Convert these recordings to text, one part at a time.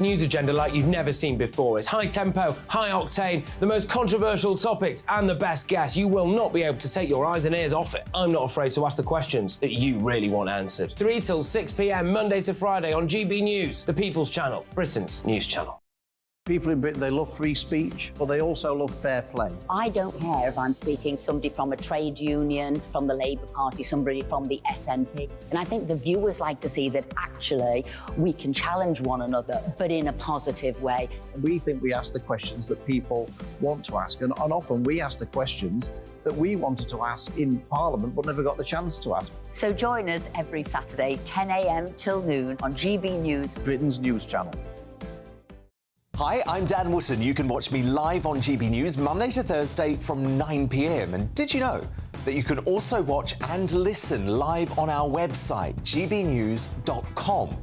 News agenda like you've never seen before. It's high tempo, high octane, the most controversial topics and the best guests. You will not be able to take your eyes and ears off it. I'm not afraid to ask the questions that you really want answered. 3 till 6 p.m, Monday to Friday on GB News, the People's Channel, Britain's news channel. People in Britain, they love free speech, but they also love fair play. I don't care if I'm speaking somebody from a trade union, from the Labour Party, somebody from the SNP. And I think the viewers like to see that actually we can challenge one another, but in a positive way. We think we ask the questions that people want to ask, and often we ask the questions that we wanted to ask in Parliament but never got the chance to ask. So join us every Saturday, 10 a.m. till noon on GB News, Britain's news channel. Hi, I'm Dan Wootton. You can watch me live on GB News Monday to Thursday from 9 p.m. And did you know that you can also watch and listen live on our website, gbnews.com?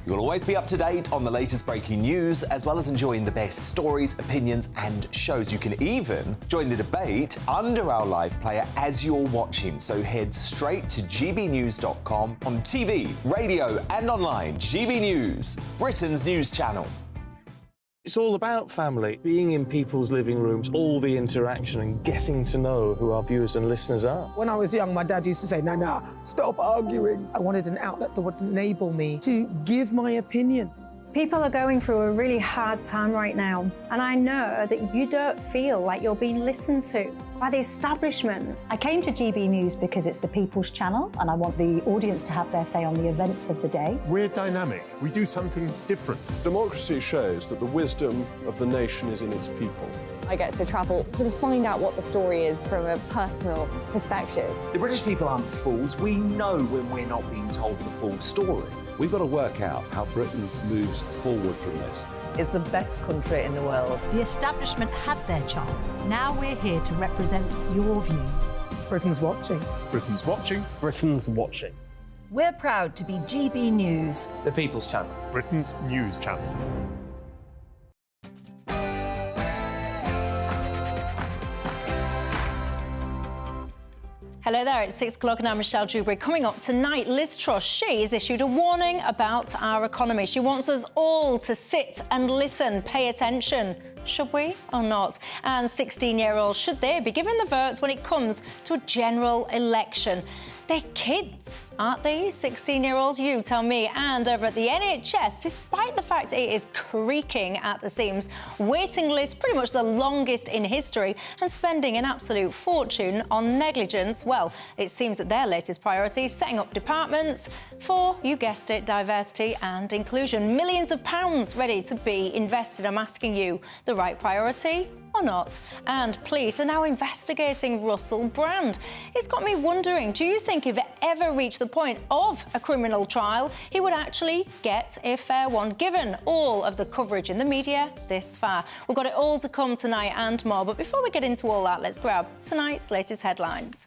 You'll always be up to date on the latest breaking news, as well as enjoying the best stories, opinions and shows. You can even join the debate under our live player as you're watching. So head straight to gbnews.com on TV, radio and online. GB News, Britain's news channel. It's all about family, being in people's living rooms, all the interaction and getting to know who our viewers and listeners are. When I was young, my dad used to say, no, stop arguing. I wanted an outlet that would enable me to give my opinion. People are going through a really hard time right now, and I know that you don't feel like you're being listened to by the establishment. I came to GB News because it's the People's Channel, and I want the audience to have their say on the events of the day. We're dynamic. We do something different. Democracy shows that the wisdom of the nation is in its people. I get to travel to find out what the story is from a personal perspective. The British people aren't fools. We know when we're not being told the full story. We've got to work out how Britain moves forward from this. It's the best country in the world. The establishment had their chance. Now we're here to represent your views. Britain's watching. Britain's watching. Britain's watching. We're proud to be GB News, The People's Channel, Britain's news channel. Hello there, it's 6 o'clock and I'm Michelle Dewberry. Coming up tonight, Liz Truss, she has issued a warning about our economy. She wants us all to sit and listen, pay attention. Should we or not? And 16-year-olds, should they be given the votes when it comes to a general election? They're kids, aren't they? 16-year-olds, you tell me. And over at the NHS, despite the fact it is creaking at the seams, waiting list pretty much the longest in history, and spending an absolute fortune on negligence, well, it seems that their latest priority is setting up departments for, you guessed it, diversity and inclusion. Millions of pounds ready to be invested. I'm asking you, the right priority or not? And police are now investigating Russell Brand. It's got me wondering, do you think if it ever reached the point of a criminal trial, he would actually get a fair one, given all of the coverage in the media this far? We've got it all to come tonight and more, but before we get into all that, let's grab tonight's latest headlines.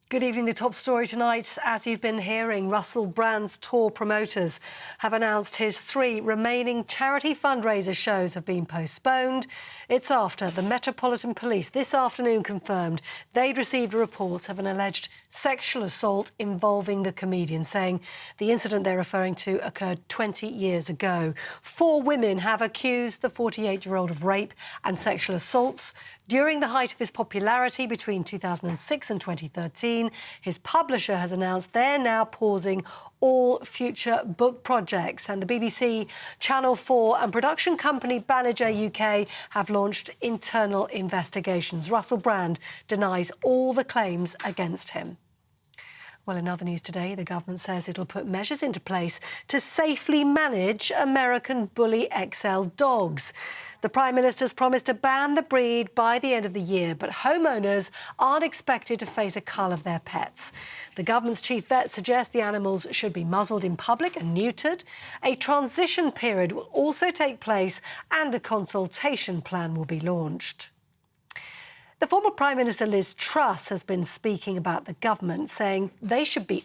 Good evening. The top story tonight, as you've been hearing, Russell Brand's tour promoters have announced his 3 remaining charity fundraiser shows have been postponed. It's after the Metropolitan Police this afternoon confirmed they'd received a report of an alleged sexual assault involving the comedian, saying the incident they're referring to occurred 20 years ago. 4 women have accused the 48-year-old of rape and sexual assaults. During the height of his popularity between 2006 and 2013, his publisher has announced they're now pausing all future book projects, and the BBC, Channel 4 and production company Banijay UK have launched internal investigations. Russell Brand denies all the claims against him. Well, in other news today, the government says it'll put measures into place to safely manage American Bully XL dogs. The Prime Minister's promised to ban the breed by the end of the year, but homeowners aren't expected to face a cull of their pets. The government's chief vet suggests the animals should be muzzled in public and neutered. A transition period will also take place and a consultation plan will be launched. The former Prime Minister Liz Truss has been speaking about the government, saying they should be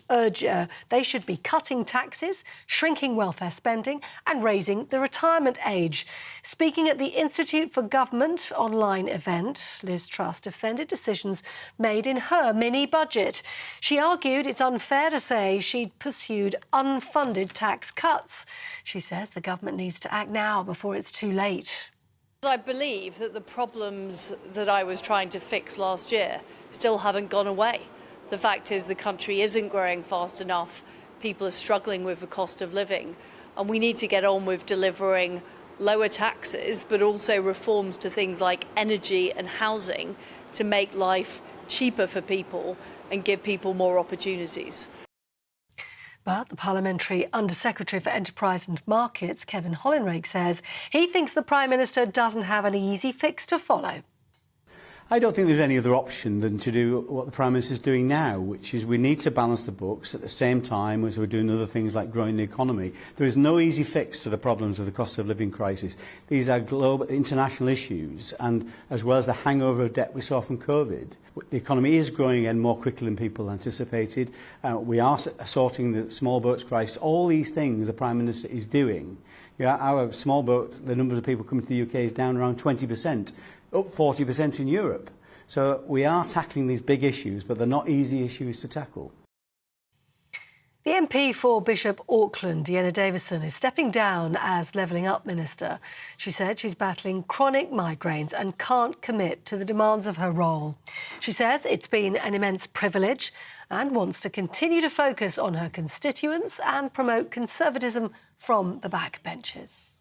cutting taxes, shrinking welfare spending and raising the retirement age. Speaking at the Institute for Government online event, Liz Truss defended decisions made in her mini-budget. She argued it's unfair to say she'd pursued unfunded tax cuts. She says the government needs to act now before it's too late. I believe that the problems that I was trying to fix last year still haven't gone away. The fact is the country isn't growing fast enough. People are struggling with the cost of living, and we need to get on with delivering lower taxes, but also reforms to things like energy and housing to make life cheaper for people and give people more opportunities. But the Parliamentary Under-Secretary for Enterprise and Markets, Kevin Hollinrake, says he thinks the Prime Minister doesn't have an easy fix to follow. I don't think there's any other option than to do what the Prime Minister is doing now, which is we need to balance the books at the same time as we're doing other things like growing the economy. There is no easy fix to the problems of the cost of living crisis. These are global, international issues, and as well as the hangover of debt we saw from COVID. The economy is growing again more quickly than people anticipated. We are sorting the small boats crisis. All these things the Prime Minister is doing. Our small boat, the number of people coming to the UK is down around 20%. Up 40% in Europe. So we are tackling these big issues, but they're not easy issues to tackle. The MP for Bishop Auckland, Deanna Davison, is stepping down as Levelling Up Minister. She said she's battling chronic migraines and can't commit to the demands of her role. She says it's been an immense privilege and wants to continue to focus on her constituents and promote conservatism from the backbenches.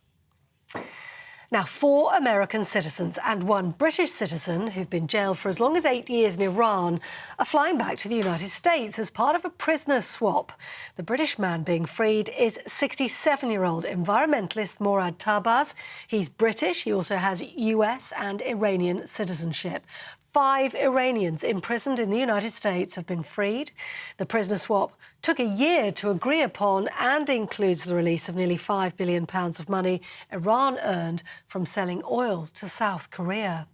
Now, 4 American citizens and 1 British citizen who've been jailed for as long as 8 years in Iran are flying back to the United States as part of a prisoner swap. The British man being freed is 67-year-old environmentalist Morad Tabaz. He's British. He also has US and Iranian citizenship. 5 Iranians imprisoned in the United States have been freed. The prisoner swap took a year to agree upon and includes the release of nearly £5 billion of money Iran earned from selling oil to South Korea.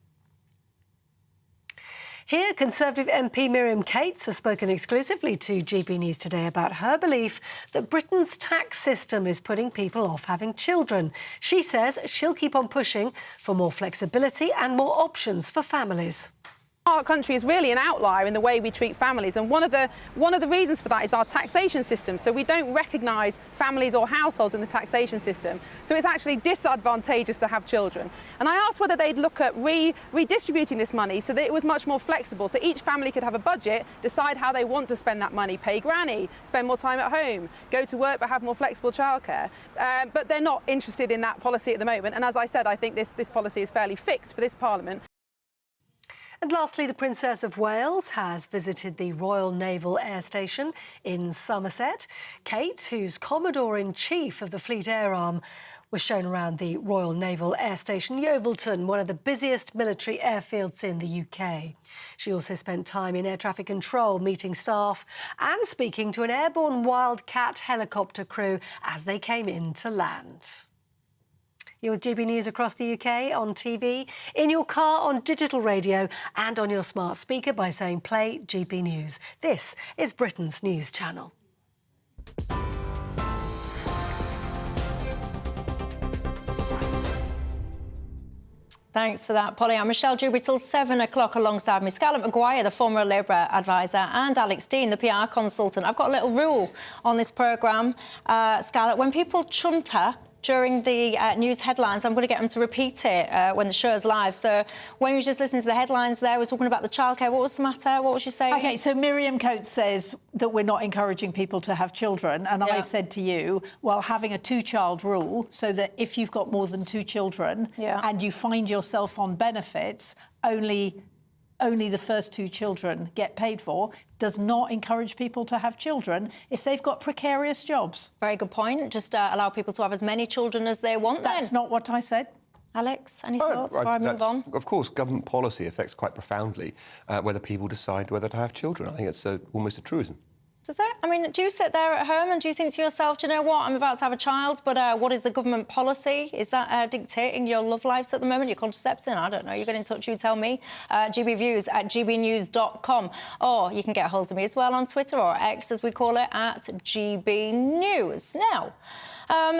Here, Conservative MP Miriam Cates has spoken exclusively to GB News today about her belief that Britain's tax system is putting people off having children. She says she'll keep on pushing for more flexibility and more options for families. Our country is really an outlier in the way we treat families, and one of the reasons for that is our taxation system. So we don't recognise families or households in the taxation system. So it's actually disadvantageous to have children. And I asked whether they'd look at redistributing this money so that it was much more flexible, so each family could have a budget, decide how they want to spend that money, pay granny, spend more time at home, go to work but have more flexible childcare. But they're not interested in that policy at the moment. And as I said, I think this policy is fairly fixed for this Parliament. And lastly, the Princess of Wales has visited the Royal Naval Air Station in Somerset. Kate, who's Commodore-in-Chief of the Fleet Air Arm, was shown around the Royal Naval Air Station Yeovilton, one of the busiest military airfields in the UK. She also spent time in air traffic control, meeting staff and speaking to an airborne Wildcat helicopter crew as they came in to land. You're with GB News across the UK, on TV, in your car, on digital radio and on your smart speaker by saying play GB News. This is Britain's news channel. Thanks for that, Polly. I'm Michelle Dewberry till 7 o'clock alongside me, Scarlett Maguire, the former Labour advisor, and Alex Dean, the PR consultant. I've got a little rule on this programme, Scarlett. When people chunter during the news headlines, I'm going to get them to repeat it when the show's live. So when you were just listening to the headlines there, we're talking about the childcare. What was the matter? What was you saying? OK, so Miriam Coates says that we're not encouraging people to have children. And I said to you, well, having a 2-child rule so that if you've got more than 2 children and you find yourself on benefits, only the first 2 children get paid for, does not encourage people to have children if they've got precarious jobs. Very good point. Just allow people to have as many children as they want. That's not what I said. Alex, any thoughts before I move on? Of course, government policy affects quite profoundly whether people decide whether to have children. I think it's almost a truism. Does it? I mean, do you sit there at home and do you think to yourself, do you know what, I'm about to have a child, but what is the government policy? Is that dictating your love lives at the moment, your contraception? I don't know. You get in touch, you tell me. GBviews at gbnews.com. Or you can get hold of me as well on Twitter, or X as we call it, at GBnews. Now,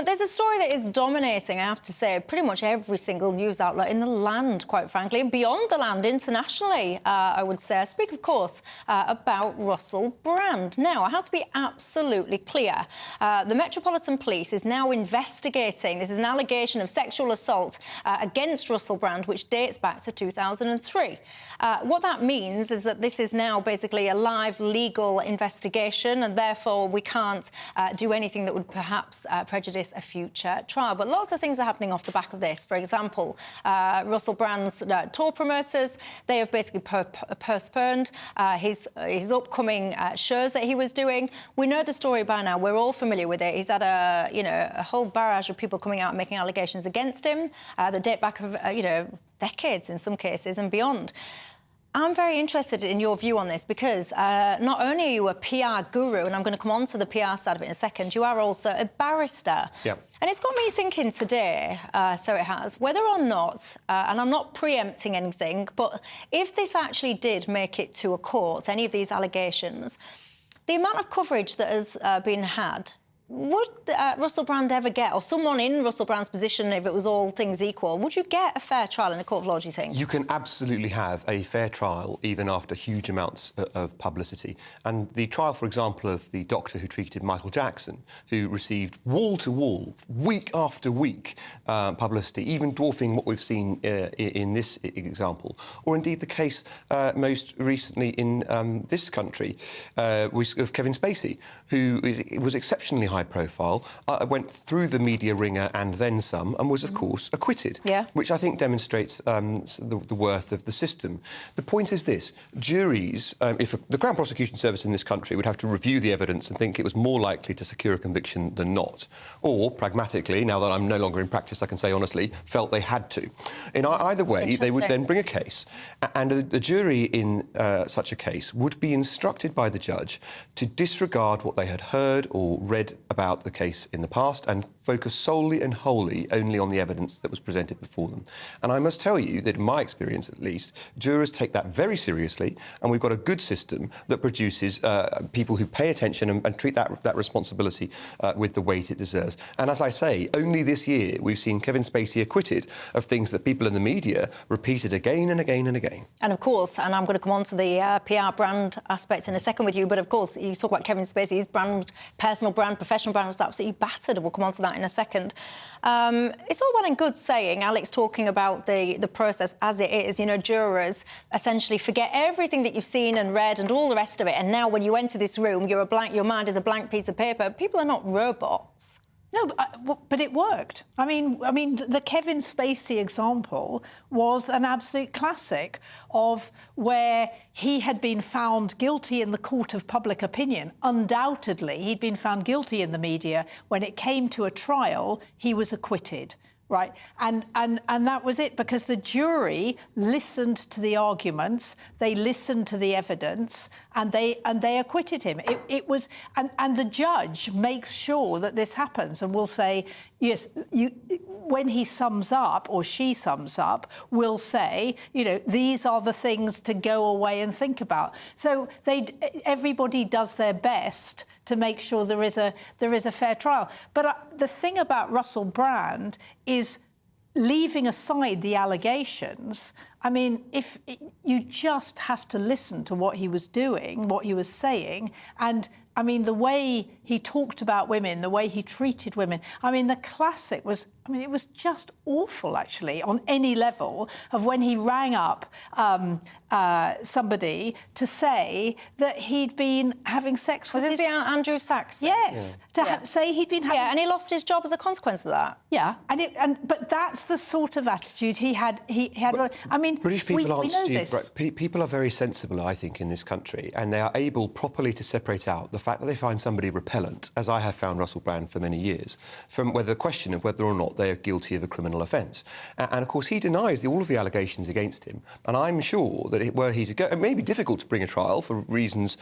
there's a story that is dominating, I have to say, pretty much every single news outlet in the land, quite frankly, and beyond the land, internationally, I would say. I speak, of course, about Russell Brand. Now, I have to be absolutely clear. The Metropolitan Police is now investigating. This is an allegation of sexual assault against Russell Brand, which dates back to 2003. What that means is that this is now basically a live legal investigation, and therefore we can't do anything that would perhaps prejudice a future trial. But lots of things are happening off the back of this. For example, Russell Brand's tour promoters, they have basically postponed his upcoming shows that he was doing. We know the story by now. We're all familiar with it. He's had a whole barrage of people coming out and making allegations against him that date back of decades in some cases and beyond. I'm very interested in your view on this because not only are you a PR guru, and I'm going to come on to the PR side of it in a second, you are also a barrister. Yeah. And it's got me thinking today, so it has, whether or not, and I'm not preempting anything, but if this actually did make it to a court, any of these allegations, the amount of coverage that has been had, would Russell Brand ever get, or someone in Russell Brand's position, if it was all things equal, would you get a fair trial in a court of law, do you think? You can absolutely have a fair trial even after huge amounts of publicity. And the trial, for example, of the doctor who treated Michael Jackson, who received wall-to-wall, week after week, publicity, even dwarfing what we've seen in this example, or indeed the case most recently in this country of Kevin Spacey, who was exceptionally high profile, went through the media ringer and then some, and was, of course, acquitted, which I think demonstrates the worth of the system. The point is this: juries, if the Crown Prosecution Service in this country would have to review the evidence and think it was more likely to secure a conviction than not, or, pragmatically, now that I'm no longer in practice, I can say honestly, felt they had to. In either way, they would then bring a case, and the jury in such a case would be instructed by the judge to disregard what they had heard or read about the case in the past and focus solely and wholly only on the evidence that was presented before them. And I must tell you that, in my experience at least, jurors take that very seriously, and we've got a good system that produces people who pay attention and treat that responsibility with the weight it deserves. And as I say, only this year we've seen Kevin Spacey acquitted of things that people in the media repeated again and again and again. And of course, and I'm going to come on to the PR brand aspect in a second with you, but of course, you talk about Kevin Spacey's brand, personal brand, professional brand was absolutely battered, and we'll come on to that in a second. It's all well and good saying, Alex, talking about the process as it is. You know, jurors essentially forget everything that you've seen and read and all the rest of it, and now when you enter this room, your mind is a blank piece of paper. People are not robots. No, but it worked. I mean, the Kevin Spacey example was an absolute classic of where he had been found guilty in the court of public opinion. Undoubtedly, he'd been found guilty in the media. When it came to a trial, he was acquitted. Right, and that was it, because the jury listened to the arguments, they listened to the evidence, and they acquitted him. It was, and the judge makes sure that this happens, and will say, yes, when he sums up or she sums up, will say, you know, these are the things to go away and think about. So everybody does their best to make sure there is a fair trial. But the thing about Russell Brand is, leaving aside the allegations, I mean, if you just have to listen to what he was doing, what he was saying, and I mean, the way he talked about women, the way he treated women. I mean, the classic was, I mean, it was just awful, actually, on any level, of when he rang up somebody to say that he'd been having sex with Was this the Andrew Sachs thing? Yes, say he'd been having... Yeah, and he lost his job as a consequence of that. Yeah, but that's the sort of attitude he had. I mean, British people aren't we know stupid. Right? People are very sensible, I think, in this country, and they are able properly to separate out the fact that they find somebody repellent, as I have found Russell Brand for many years, from the question of whether or not they are guilty of a criminal offence. And of course, he denies all of the allegations against him. And I'm sure that were he to go, it may be difficult to bring a trial for reasons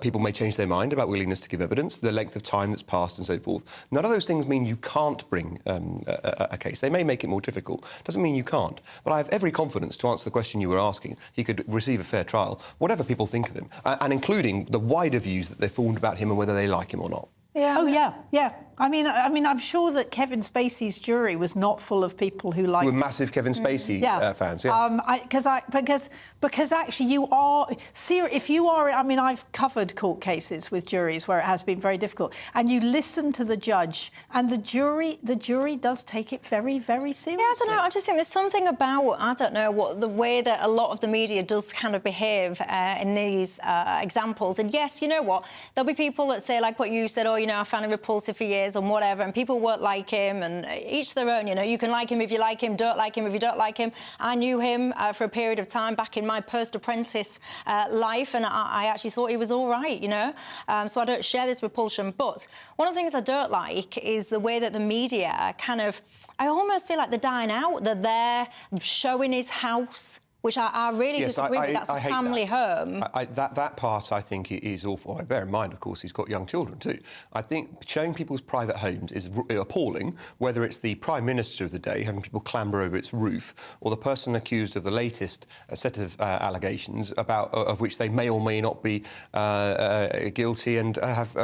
people may change their mind about willingness to give evidence, the length of time that's passed and so forth. None of those things mean you can't bring a case. They may make it more difficult. Doesn't mean you can't. But I have every confidence, to answer the question you were asking, he could receive a fair trial, whatever people think of him, and including the wider views that they've formed about him and whether they like him or not. Yeah. Oh, yeah. I mean, I'm sure that Kevin Spacey's jury was not full of people who liked. Who were massive Kevin Spacey fans. Yeah. Because actually you are if you are. I mean, I've covered court cases with juries where it has been very difficult, and you listen to the judge, and the jury does take it very, very seriously. Yeah, I don't know. I just think there's something about the way that a lot of the media does kind of behave in these examples. And yes, you know what? There'll be people that say, like what you said, oh, I found him repulsive for years and whatever, and people won't like him, and each their own. You can like him if you like him, don't like him if you don't like him. I knew him for a period of time back in my post-apprentice life, and I actually thought he was all right, so I don't share this repulsion. But one of the things I don't like is the way that the media I almost feel like they're dying out. They're there showing his house, which I really disagree with. That's a family home. That part, I think, is awful. Bear in mind, of course, he's got young children too. I think showing people's private homes is appalling, whether it's the Prime Minister of the day having people clamber over its roof, or the person accused of the latest set of allegations of which they may or may not be guilty and have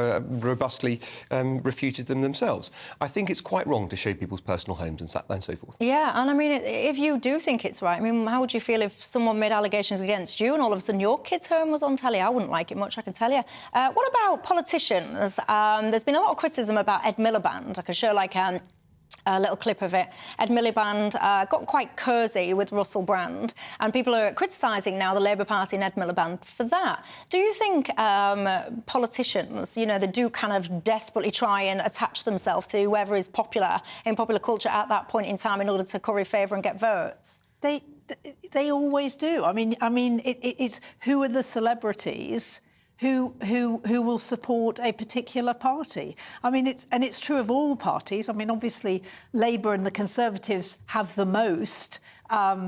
robustly refuted them themselves. I think it's quite wrong to show people's personal homes and so forth. Yeah, and I mean, if you do think it's right, I mean, how would you feel if someone made allegations against you and all of a sudden your kid's home was on telly? I wouldn't like it much, I can tell you. What about politicians? There's been a lot of criticism about Ed Miliband. I could show a little clip of it. Ed Miliband got quite cosy with Russell Brand, and people are criticising now the Labour Party and Ed Miliband for that. Do you think politicians, they do kind of desperately try and attach themselves to whoever is popular in popular culture at that point in time in order to curry favour and get votes? They always do. I mean, it's who are the celebrities who will support a particular party. I mean, it's true of all parties. I mean, obviously, Labour and the Conservatives have the most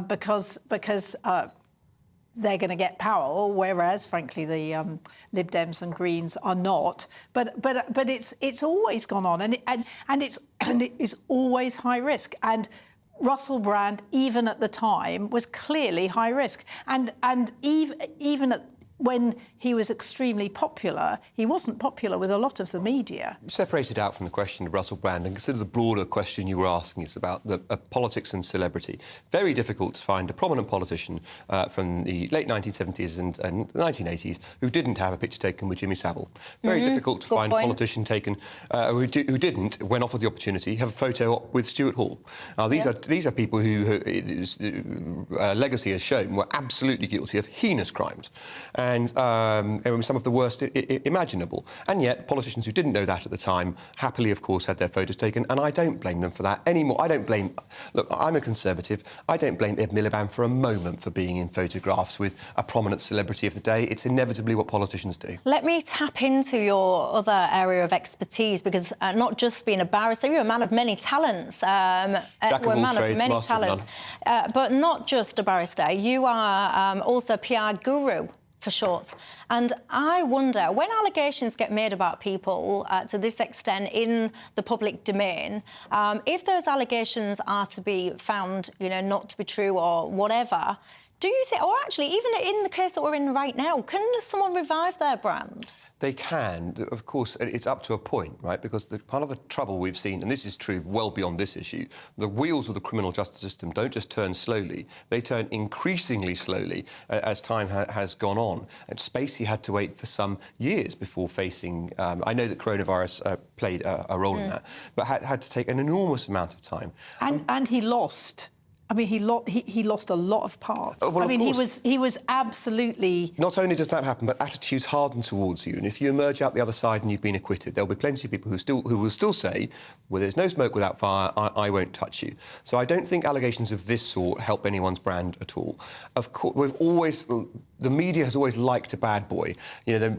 because they're going to get power, whereas, frankly, the Lib Dems and Greens are not. But it's always gone on, and it is always high risk. And Russell Brand, even at the time, was clearly high risk. And even when he was extremely popular, he wasn't popular with a lot of the media. Separated out from the question of Russell Brand and consider the broader question you were asking, it's about the politics and celebrity. Very difficult to find a prominent politician from the late 1970s and the 1980s who didn't have a picture taken with Jimmy Savile. Very difficult to find a politician taken who didn't, when offered the opportunity, have a photo op with Stuart Hall. Now, these are people who legacy has shown were absolutely guilty of heinous crimes. And some of the worst imaginable. And yet, politicians who didn't know that at the time happily, of course, had their photos taken, and I don't blame them for that anymore. Look, I'm a Conservative. I don't blame Ed Miliband for a moment for being in photographs with a prominent celebrity of the day. It's inevitably what politicians do. Let me tap into your other area of expertise, because not just being a barrister, you're a man of many talents. Jack of all trades, master of none. But not just a barrister. You are also a PR guru, for short. And I wonder, when allegations get made about people to this extent in the public domain, if those allegations are to be found, not to be true or whatever, do you think, or actually, even in the case that we're in right now, can someone revive their brand? They can. Of course, it's up to a point, right? Because part of the trouble we've seen, and this is true well beyond this issue, the wheels of the criminal justice system don't just turn slowly, they turn increasingly slowly as time has gone on. And Spacey had to wait for some years before facing... I know that coronavirus played a role in that, but had to take an enormous amount of time. And he lost. I mean, he lost a lot of parts. Well, I mean, he was absolutely... Not only does that happen, but attitudes harden towards you. And if you emerge out the other side and you've been acquitted, there'll be plenty of people who will still say, well, there's no smoke without fire, I won't touch you. So I don't think allegations of this sort help anyone's brand at all. Of course, we've always the media has always liked a bad boy. You know, the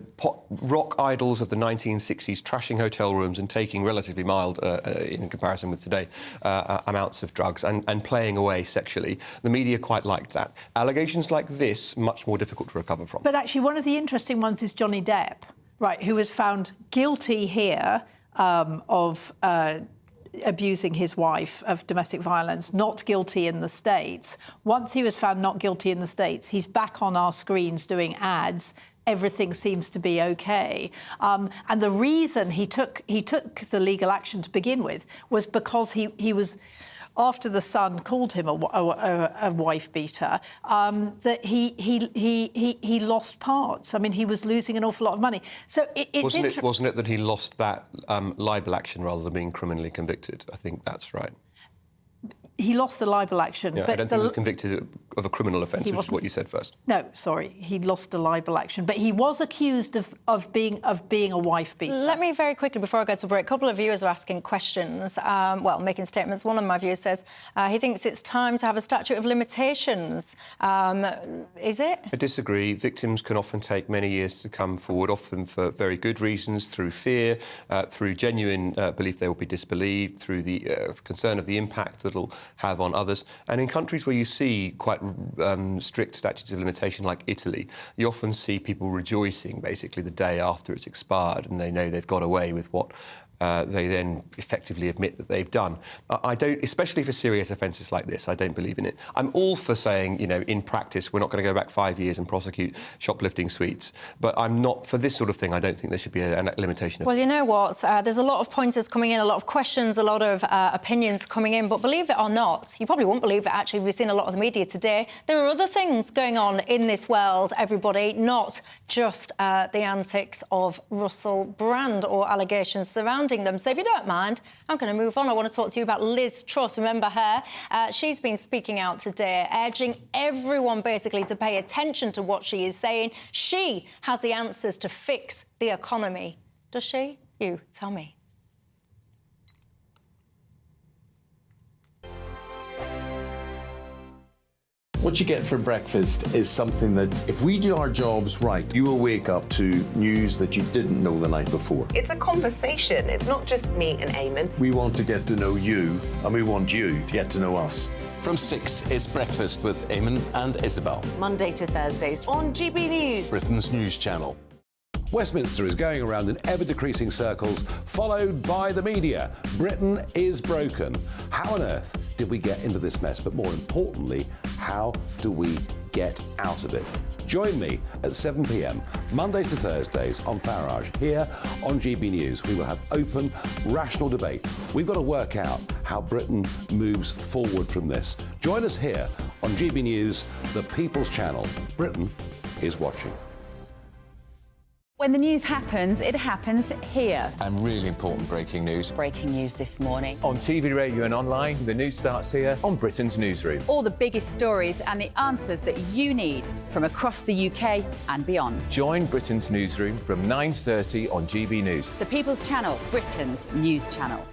rock idols of the 1960s trashing hotel rooms and taking relatively mild, in comparison with today, amounts of drugs and playing away sexually. The media quite liked that. Allegations like this, much more difficult to recover from. But actually, one of the interesting ones is Johnny Depp, right, who was found guilty here of abusing his wife, of domestic violence, not guilty in the States. Once he was found not guilty in the States, he's back on our screens doing ads. Everything seems to be OK. And the reason he took the legal action to begin with was because he was, after the Sun called him a wife beater, that he lost parts. I mean, he was losing an awful lot of money. So wasn't it that he lost that libel action rather than being criminally convicted? I think that's right. He lost the libel action. Yeah, but I don't think he was convicted of a criminal offence, which is what you said first. No, sorry, he lost the libel action, but he was accused of being a wife beater. Let me very quickly, before I go to break, a couple of viewers are asking questions, well, making statements. One of my viewers says he thinks it's time to have a statute of limitations. Is it? I disagree. Victims can often take many years to come forward, often for very good reasons, through fear, through genuine belief they will be disbelieved, through the concern of the impact that it'll have on others. And in countries where you see quite strict statutes of limitation, like Italy, you often see people rejoicing, basically, the day after it's expired, and they know they've got away with what they then effectively admit that they've done. I don't, especially for serious offences like this, I don't believe in it. I'm all for saying, you know, in practice, we're not going to go back 5 years and prosecute shoplifting sweets, but I'm not, for this sort of thing, I don't think there should be a limitation. Well, you know what? There's a lot of pointers coming in, a lot of questions, a lot of opinions coming in, but believe it or not, you probably won't believe it, actually, we've seen a lot of the media today. There are other things going on in this world, everybody, not just the antics of Russell Brand or allegations surrounding them. So if you don't mind, I'm going to move on. I want to talk to you about Liz Truss. Remember her? She's been speaking out today, urging everyone basically to pay attention to what she is saying. She has the answers to fix the economy. Does she? You tell me. What you get for breakfast is something that, if we do our jobs right, you will wake up to news that you didn't know the night before. It's a conversation. It's not just me and Eamon. We want to get to know you, and we want you to get to know us. From 6, it's Breakfast with Eamon and Isabel. Monday to Thursdays on GB News, Britain's news channel. Westminster is going around in ever-decreasing circles, followed by the media. Britain is broken. How on earth did we get into this mess? But more importantly, how do we get out of it? Join me at 7 p.m, Mondays to Thursdays on Farage, here on GB News. We will have open, rational debate. We've got to work out how Britain moves forward from this. Join us here on GB News, the People's Channel. Britain is watching. When the news happens, it happens here. And really important breaking news. Breaking news this morning. On TV, radio and online, the news starts here on Britain's Newsroom. All the biggest stories and the answers that you need from across the UK and beyond. Join Britain's Newsroom from 9:30 on GB News. The People's Channel, Britain's news channel.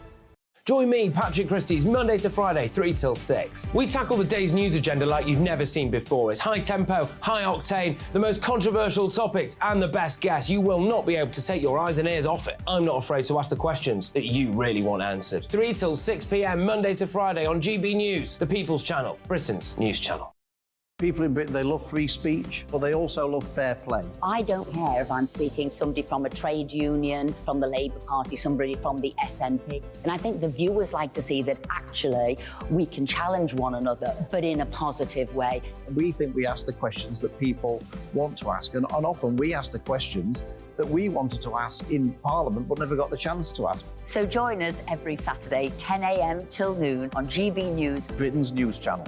Join me, Patrick Christie's, Monday to Friday, 3 till 6. We tackle the day's news agenda like you've never seen before. It's high tempo, high octane, the most controversial topics and the best guests. You will not be able to take your eyes and ears off it. I'm not afraid to ask the questions that you really want answered. 3 till 6 p.m, Monday to Friday on GB News, the People's Channel, Britain's news channel. People in Britain, they love free speech, but they also love fair play. I don't care if I'm speaking somebody from a trade union, from the Labour Party, somebody from the SNP. And I think the viewers like to see that actually we can challenge one another, but in a positive way. We think we ask the questions that people want to ask, and often we ask the questions that we wanted to ask in Parliament but never got the chance to ask. So join us every Saturday, 10 a.m. till noon on GB News, Britain's news channel.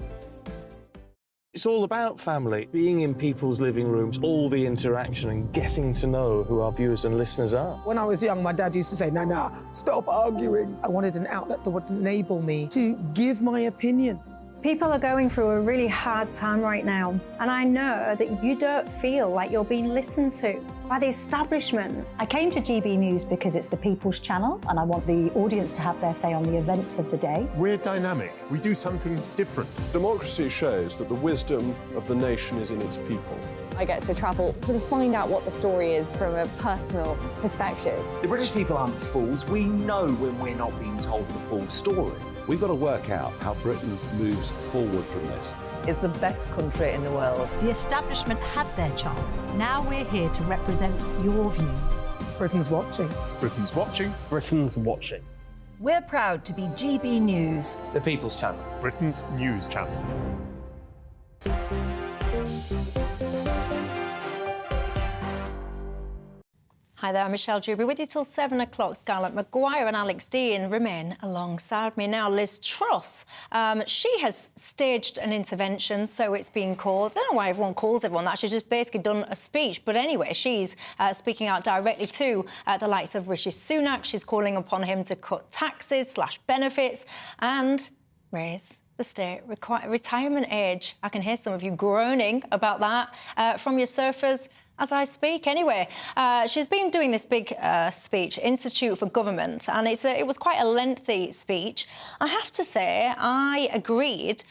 It's all about family, being in people's living rooms, all the interaction and getting to know who our viewers and listeners are. When I was young, my dad used to say, "Nah, stop arguing." I wanted an outlet that would enable me to give my opinion. People are going through a really hard time right now, and I know that you don't feel like you're being listened to by the establishment. I came to GB News because it's the people's channel, and I want the audience to have their say on the events of the day. We're dynamic. We do something different. Democracy shows that the wisdom of the nation is in its people. I get to travel to find out what the story is from a personal perspective. The British people aren't fools. We know when we're not being told the full story. We've got to work out how Britain moves forward from this. It's the best country in the world. The establishment had their chance. Now we're here to represent your views. Britain's watching. Britain's watching. Britain's watching. We're proud to be GB News. The People's Channel. Britain's news channel. Hi there, I'm Michelle Dewberry with you till 7 o'clock. Scarlett Maguire and Alex Dean remain alongside me. Now, Liz Truss, she has staged an intervention, so it's being called. I don't know why everyone calls everyone that. She's just basically done a speech. But anyway, she's speaking out directly to the likes of Rishi Sunak. She's calling upon him to cut taxes, slash benefits and raise the state retirement age. I can hear some of you groaning about that from your sofas as I speak. Anyway, she's been doing this big speech, Institute for Government, and it was quite a lengthy speech. I have to say, I agreed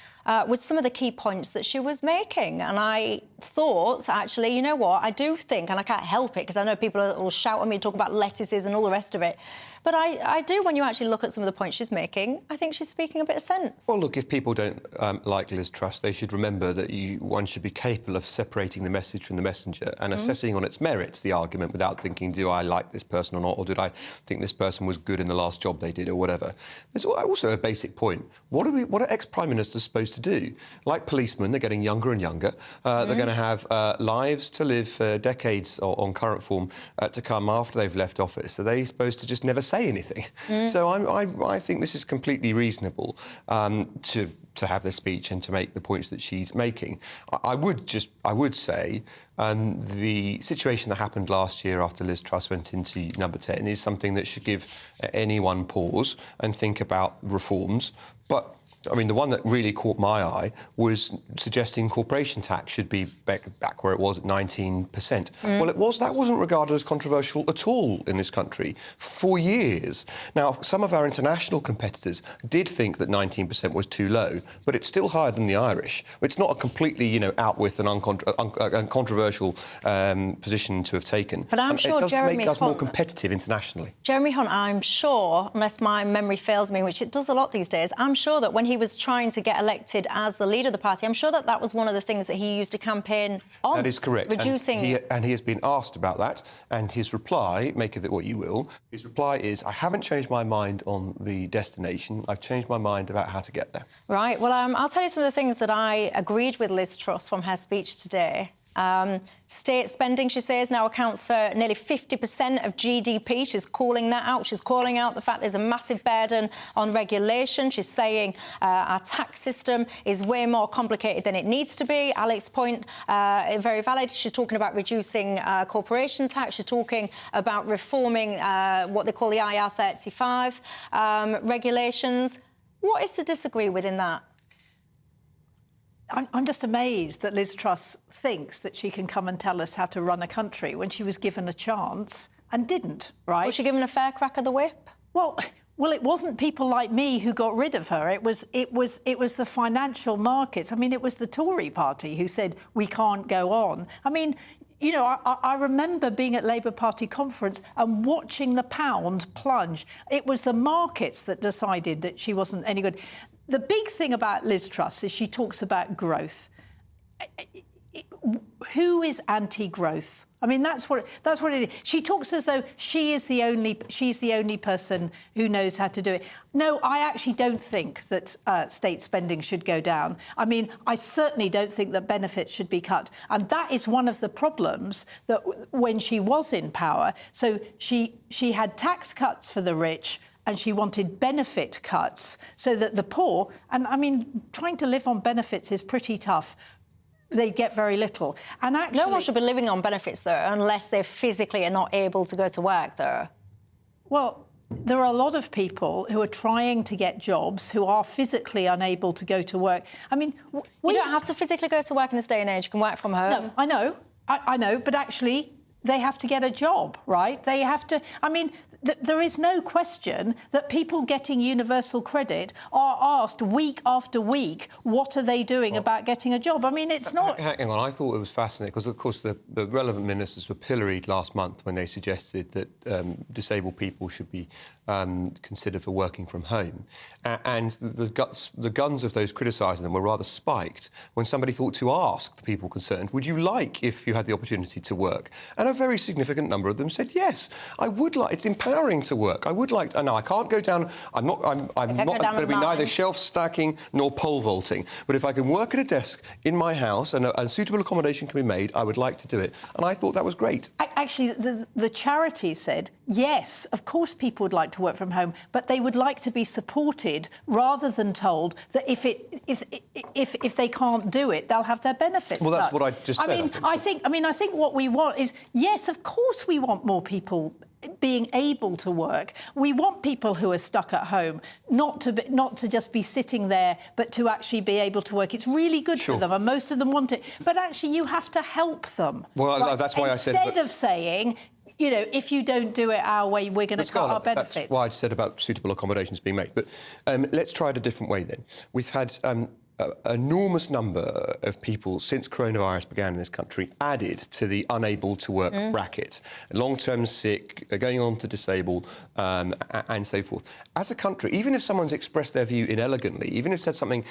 with some of the key points that she was making. And I thought, actually, you know what, I do think, and I can't help it, because I know people will shout at me, talk about lettuces and all the rest of it, but I do, when you actually look at some of the points she's making, I think she's speaking a bit of sense. Well, look, if people don't like Liz Truss, they should remember that one should be capable of separating the message from the messenger and assessing on its merits the argument without thinking, do I like this person or not, or did I think this person was good in the last job they did or whatever. There's also a basic point. What are ex-prime ministers supposed to do? Like policemen, they're getting younger and younger. They're going to have lives to live for decades on current form to come after they've left office. Are they supposed to just never say anything? So I think this is completely reasonable to have this speech and to make the points that she's making. I would say the situation that happened last year after Liz Truss went into Number 10 is something that should give anyone pause and think about reforms. But I mean, the one that really caught my eye was suggesting corporation tax should be back where it was at 19%. Well, that wasn't regarded as controversial at all in this country for years. Now, some of our international competitors did think that 19% was too low, but it's still higher than the Irish. It's not a completely, out with an uncontroversial position to have taken. But I'm sure it does Jeremy make us Hunt, more competitive internationally. Jeremy Hunt, I'm sure, unless my memory fails me, which it does a lot these days, I'm sure that when he was trying to get elected as the leader of the party, I'm sure that was one of the things that he used to campaign on. That is correct. Reducing... And he has been asked about that, and his reply, make of it what you will, his reply is, I haven't changed my mind on the destination, I've changed my mind about how to get there. Right, well, I'll tell you some of the things that I agreed with Liz Truss from her speech today. State spending, she says, now accounts for nearly 50% of GDP. She's calling that out. She's calling out the fact there's a massive burden on regulation. She's saying our tax system is way more complicated than it needs to be. Alex's point, very valid. She's talking about reducing corporation tax. She's talking about reforming what they call the IR35 regulations. What is to disagree with in that? I'm just amazed that Liz Truss thinks that she can come and tell us how to run a country when she was given a chance and didn't, right? Was she given a fair crack of the whip? Well, it wasn't people like me who got rid of her. It was the financial markets. I mean, it was the Tory party who said we can't go on. I mean, I remember being at Labour Party conference and watching the pound plunge. It was the markets that decided that she wasn't any good. The big thing about Liz Truss is she talks about growth. Who is anti-growth? I mean, that's what it is. She talks as though she's the only person who knows how to do it. No, I actually don't think that state spending should go down. I mean, I certainly don't think that benefits should be cut. And that is one of the problems that when she was in power. So she had tax cuts for the rich, and she wanted benefit cuts so that the poor, and I mean, trying to live on benefits is pretty tough. They get very little. And actually... No one should be living on benefits, though, unless they physically are not able to go to work, though. Well, there are a lot of people who are trying to get jobs who are physically unable to go to work. I mean, you don't have to physically go to work in this day and age. You can work from home. No, I know. I know, but actually, they have to get a job, right? They have to... I mean, there is no question that people getting universal credit are asked week after week, what are they doing about getting a job? I mean, it's not... Hang on, I thought it was fascinating, because, of course, the relevant ministers were pilloried last month when they suggested that disabled people should be considered for working from home. And the guns of those criticising them were rather spiked when somebody thought to ask the people concerned, would you like, if you had the opportunity, to work? And a very significant number of them said, yes, I would like. It's empowering to work. I would like. No, I can't go down. I'm not going to be neither shelf stacking nor pole vaulting. But if I can work at a desk in my house and suitable accommodation can be made, I would like to do it. And I thought that was great. Actually, the charity said, yes, of course people would like to work from home, but they would like to be supported rather than told that if they can't do it, they'll have their benefits. Well, that's cut. what I just said. I think what we want is, yes, of course we want more people being able to work. We want people who are stuck at home not to just be sitting there, but to actually be able to work. It's really good for them, and most of them want it. But actually, you have to help them. Well, right? That's why I said... Instead of saying, you know, if you don't do it our way, we're going to cut our benefits. That's why I said about suitable accommodations being made. But let's try it a different way then. We've had... an enormous number of people since coronavirus began in this country added to the unable to work bracket. Long-term sick, going on to disabled, and so forth. As a country, even if someone's expressed their view inelegantly, even if said something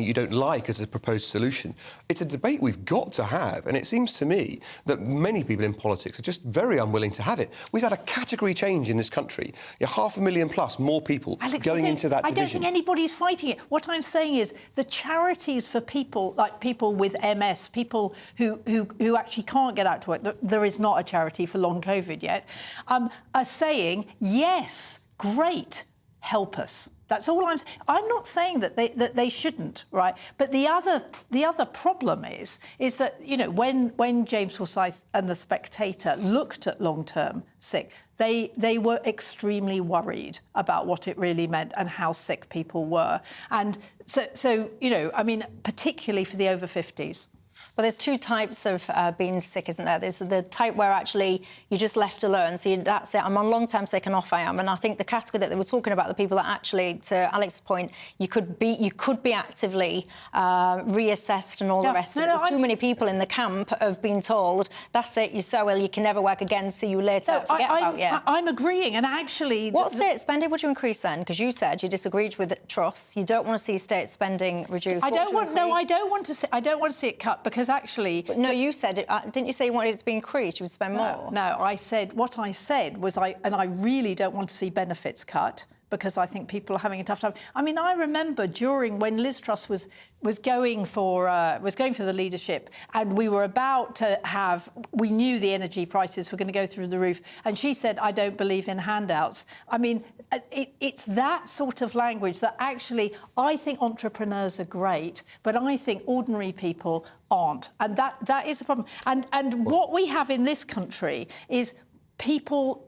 you don't like as a proposed solution, it's a debate we've got to have. And it seems to me that many people in politics are just very unwilling to have it. We've had a category change in this country. 500,000 plus more people going into that division. I don't think anybody's fighting it. What I'm saying is the charities for people like people with MS, people who actually can't get out to work, there is not a charity for long COVID yet, are saying, yes, great, help us. That's all I'm saying. I'm not saying that they shouldn't, right? But the other problem is that, you know, when James Forsyth and The Spectator looked at long-term sick, they were extremely worried about what it really meant and how sick people were. And so you know, I mean, particularly for the over 50s. Well, there's two types of being sick, isn't there? There's the type where actually you're just left alone. So that's it. I'm on long-term sick and off I am. And I think the category that they were talking about, the people that actually, to Alex's point, you could be actively reassessed and all the rest of it. There's too many people in the camp of being told, that's it, you're so ill, you can never work again, see you later, forget about you. I'm agreeing, and actually... What state spending would you increase then? Because you said you disagreed with Truss. You don't want to see state spending reduced. I don't want to see it cut, because actually... But no, you said it. Didn't you say you wanted it to be increased? You would spend more. No, what I said was I really don't want to see benefits cut, because I think people are having a tough time. I mean, I remember when Liz Truss was going for the leadership, and we were about to we knew the energy prices were going to go through the roof, and she said, I don't believe in handouts. I mean, it's that sort of language that actually I think entrepreneurs are great, but I think ordinary people aren't, and that is the problem. And what we have in this country is people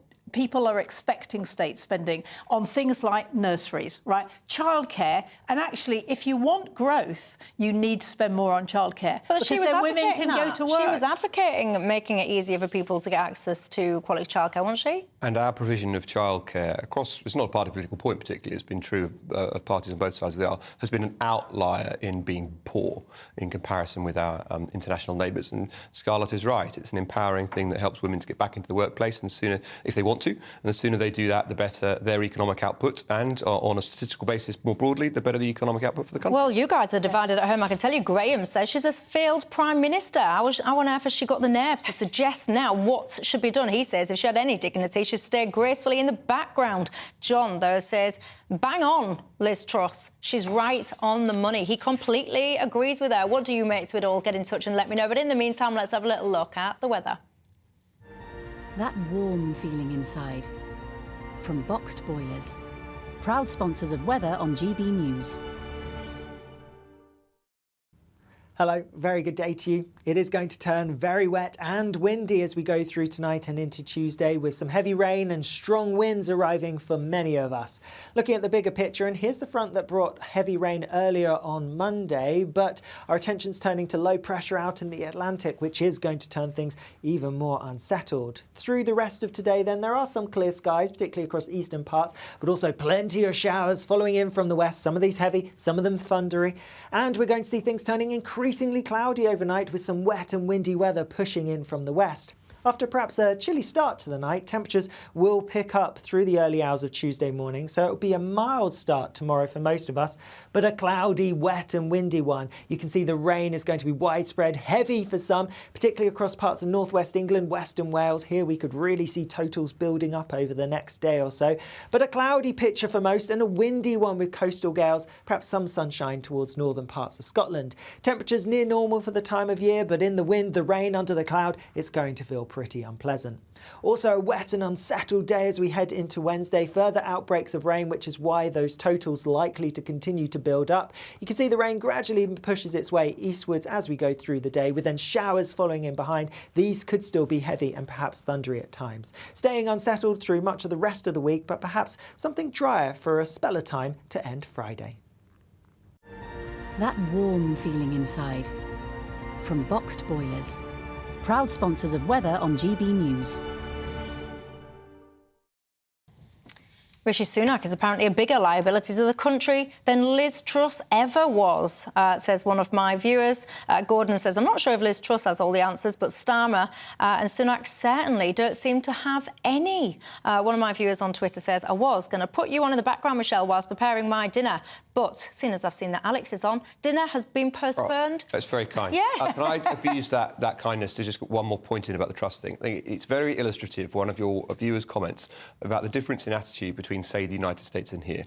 are expecting state spending on things like nurseries, right? Childcare, and actually, if you want growth, you need to spend more on childcare, because then women can go to work. She was advocating making it easier for people to get access to quality childcare, wasn't she? And our provision of childcare across, it's not a party political point particularly, it's been true of parties on both sides of the aisle, has been an outlier in being poor in comparison with our international neighbours. And Scarlett is right, it's an empowering thing that helps women to get back into the workplace, and sooner, if they want to, and the sooner they do that, the better their economic output, and on a statistical basis more broadly, the better the economic output for the country. Well, you guys are divided at home. I can tell you, Graham says she's a failed Prime Minister. How on earth has she got the nerve to suggest now what should be done? He says if she had any dignity, she'd stay gracefully in the background. John, though, says, bang on, Liz Truss. She's right on the money. He completely agrees with her. What do you make to it all? Get in touch and let me know. But in the meantime, let's have a little look at the weather. That warm feeling inside. From Boxed Boilers. Proud sponsors of weather on GB News. Hello, very good day to you. It is going to turn very wet and windy as we go through tonight and into Tuesday, with some heavy rain and strong winds arriving for many of us. Looking at the bigger picture, and here's the front that brought heavy rain earlier on Monday, but our attention's turning to low pressure out in the Atlantic, which is going to turn things even more unsettled. Through the rest of today then, there are some clear skies, particularly across eastern parts, but also plenty of showers following in from the west, some of these heavy, some of them thundery, and we're going to see things turning increasingly cloudy overnight with some wet and windy weather pushing in from the west. After perhaps a chilly start to the night, temperatures will pick up through the early hours of Tuesday morning, so it'll be a mild start tomorrow for most of us, but a cloudy, wet and windy one. You can see the rain is going to be widespread, heavy for some, particularly across parts of northwest England, western Wales. Here we could really see totals building up over the next day or so, but a cloudy picture for most and a windy one with coastal gales, perhaps some sunshine towards northern parts of Scotland. Temperatures near normal for the time of year, but in the wind, the rain under the cloud, it's going to feel pretty unpleasant. Also a wet and unsettled day as we head into Wednesday. Further outbreaks of rain, which is why those totals likely to continue to build up. You can see the rain gradually pushes its way eastwards as we go through the day, with then showers following in behind. These could still be heavy and perhaps thundery at times. Staying unsettled through much of the rest of the week, but perhaps something drier for a spell of time to end Friday. That warm feeling inside. From Boxed Boilers, proud sponsors of weather on GB News. Rishi Sunak is apparently a bigger liability to the country than Liz Truss ever was, says one of my viewers. Gordon says, I'm not sure if Liz Truss has all the answers, but Starmer and Sunak certainly don't seem to have any. One of my viewers on Twitter says, I was going to put you on in the background, Michelle, whilst preparing my dinner, but seeing as I've seen that Alex is on, dinner has been postponed. That's very kind. Yes. Can I abuse that kindness to just get one more point in about the Truss thing? I think it's very illustrative, one of your viewers' comments, about the difference in attitude between, say, the United States and here,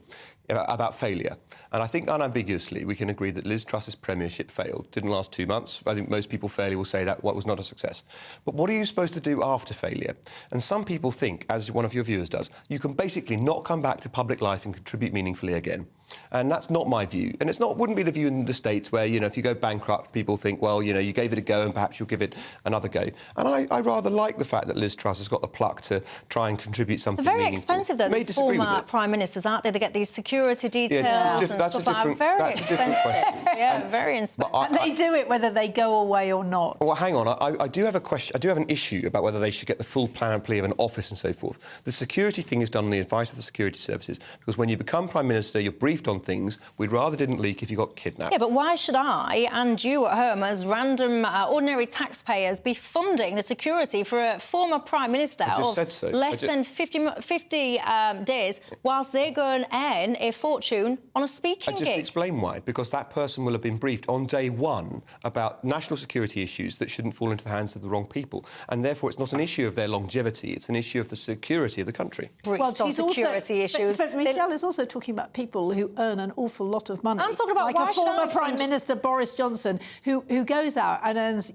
about failure. And I think unambiguously we can agree that Liz Truss's premiership failed. Didn't last 2 months. I think most people fairly will say that was not a success. But what are you supposed to do after failure? And some people think, as one of your viewers does, you can basically not come back to public life and contribute meaningfully again. And that's not my view. And wouldn't be the view in the States where, if you go bankrupt, people think, well, you gave it a go and perhaps you'll give it another go. And I rather like the fact that Liz Truss has got the pluck to try and contribute something They're very meaningful. expensive, though, these former prime ministers, aren't they? They get these security details and stuff like that. Very expensive. Yeah, very expensive. And they do it whether they go away or not. Well, hang on. I do have a question. I do have an issue about whether they should get the full panoply of an office and so forth. The security thing is done on the advice of the security services, because when you become prime minister, you're briefed on things. We'd rather didn't leak if you got kidnapped. Yeah, but why should I and you at home, as random ordinary taxpayers, be funding the security for a former prime minister of less than 50 days, whilst they go and earn a fortune on a speaking gig? I just explain why. Because that person will have been briefed on day one about national security issues that shouldn't fall into the hands of the wrong people, and therefore it's not an issue of their longevity, it's an issue of the security of the country. Briefed on security issues. But Michelle is also talking about people who earn an awful lot of money. I'm talking about like a former Prime Minister, Boris Johnson, who goes out and earns,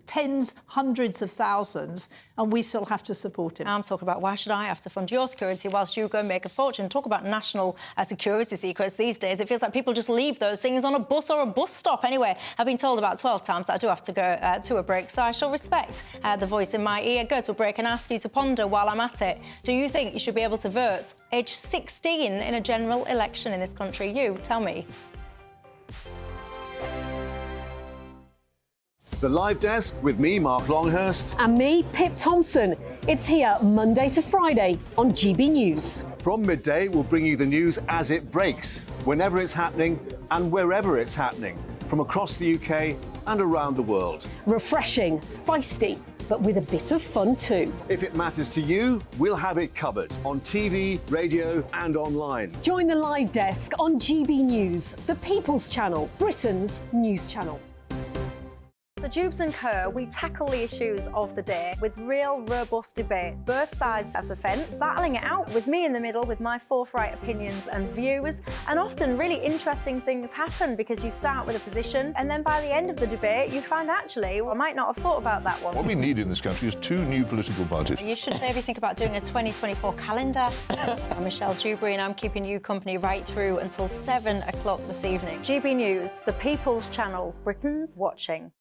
tens, hundreds of thousands, and we still have to support him. I'm talking about why should I have to fund your security whilst you go and make a fortune? Talk about national security secrets these days. It feels like people just leave those things on a bus or a bus stop. Anyway, I've been told about 12 times that I do have to go to a break, so I shall respect the voice in my ear, go to a break and ask you to ponder while I'm at it. Do you think you should be able to vote age 16 in a general election in this country? You, tell me. The Live Desk with me, Mark Longhurst. And me, Pip Thompson. It's here Monday to Friday on GB News. From midday, we'll bring you the news as it breaks, whenever it's happening and wherever it's happening, from across the UK and around the world. Refreshing, feisty, but with a bit of fun too. If it matters to you, we'll have it covered on TV, radio and online. Join the Live Desk on GB News, the People's Channel, Britain's news channel. So Dewbs & Co, we tackle the issues of the day with real, robust debate. Both sides of the fence, battling it out with me in the middle with my forthright opinions and views. And often really interesting things happen because you start with a position and then by the end of the debate you find actually, well, I might not have thought about that one. What we need in this country is 2 new political parties. You should maybe think about doing a 2024 calendar. I'm Michelle Dewberry and I'm keeping you company right through until 7 o'clock this evening. GB News, the People's Channel, Britain's watching.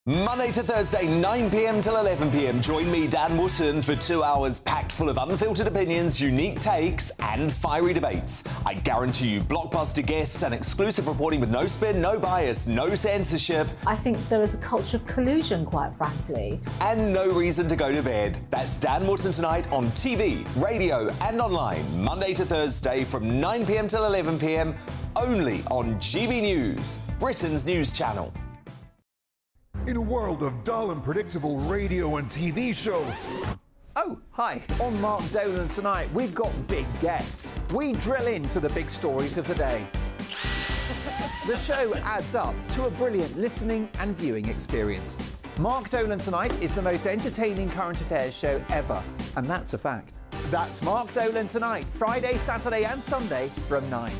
Monday to Thursday, 9 p.m. till 11 p.m. Join me, Dan Wootton, for 2 hours packed full of unfiltered opinions, unique takes, and fiery debates. I guarantee you blockbuster guests and exclusive reporting with no spin, no bias, no censorship. I think there is a culture of collusion, quite frankly. And no reason to go to bed. That's Dan Wootton tonight on TV, radio, and online. Monday to Thursday from 9 p.m. till 11 p.m. only on GB News, Britain's news channel. In a world of dull and predictable radio and TV shows. Oh, hi. On Mark Dolan tonight, we've got big guests. We drill into the big stories of the day. The show adds up to a brilliant listening and viewing experience. Mark Dolan Tonight is the most entertaining current affairs show ever, and that's a fact. That's Mark Dolan Tonight, Friday, Saturday and Sunday from 9.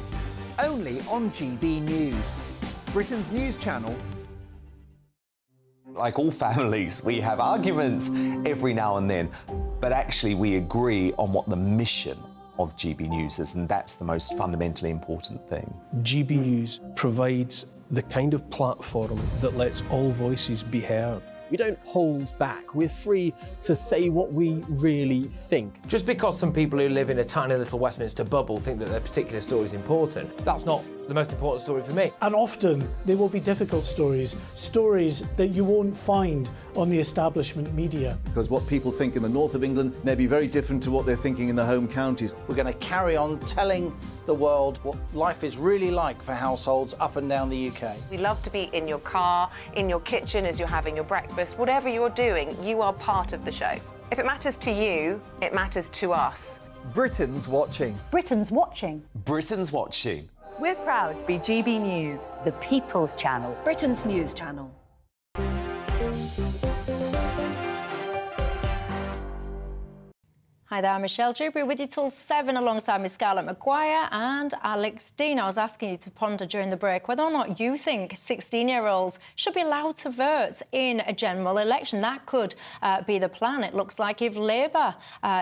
Only on GB News, Britain's news channel. Like all families, we have arguments every now and then, but actually we agree on what the mission of GB News is, and that's the most fundamentally important thing. GB News provides the kind of platform that lets all voices be heard. We don't hold back. We're free to say what we really think. Just because some people who live in a tiny little Westminster bubble think that their particular story is important, that's not the most important story for me. And often they will be difficult stories, stories that you won't find on the establishment media. Because what people think in the north of England may be very different to what they're thinking in the home counties. We're going to carry on telling the world what life is really like for households up and down the UK. We love to be in your car, in your kitchen as you're having your breakfast. Whatever you're doing, you are part of the show. If it matters to you, it matters to us. Britain's watching. Britain's watching. Britain's watching. We're proud to be GB News, the People's Channel, Britain's news channel. Hi there, I'm Michelle Dewberry with you till 7 alongside Miss Scarlett Maguire and Alex Dean. I was asking you to ponder during the break whether or not you think 16-year-olds should be allowed to vote in a general election. That could be the plan, it looks like, if Labour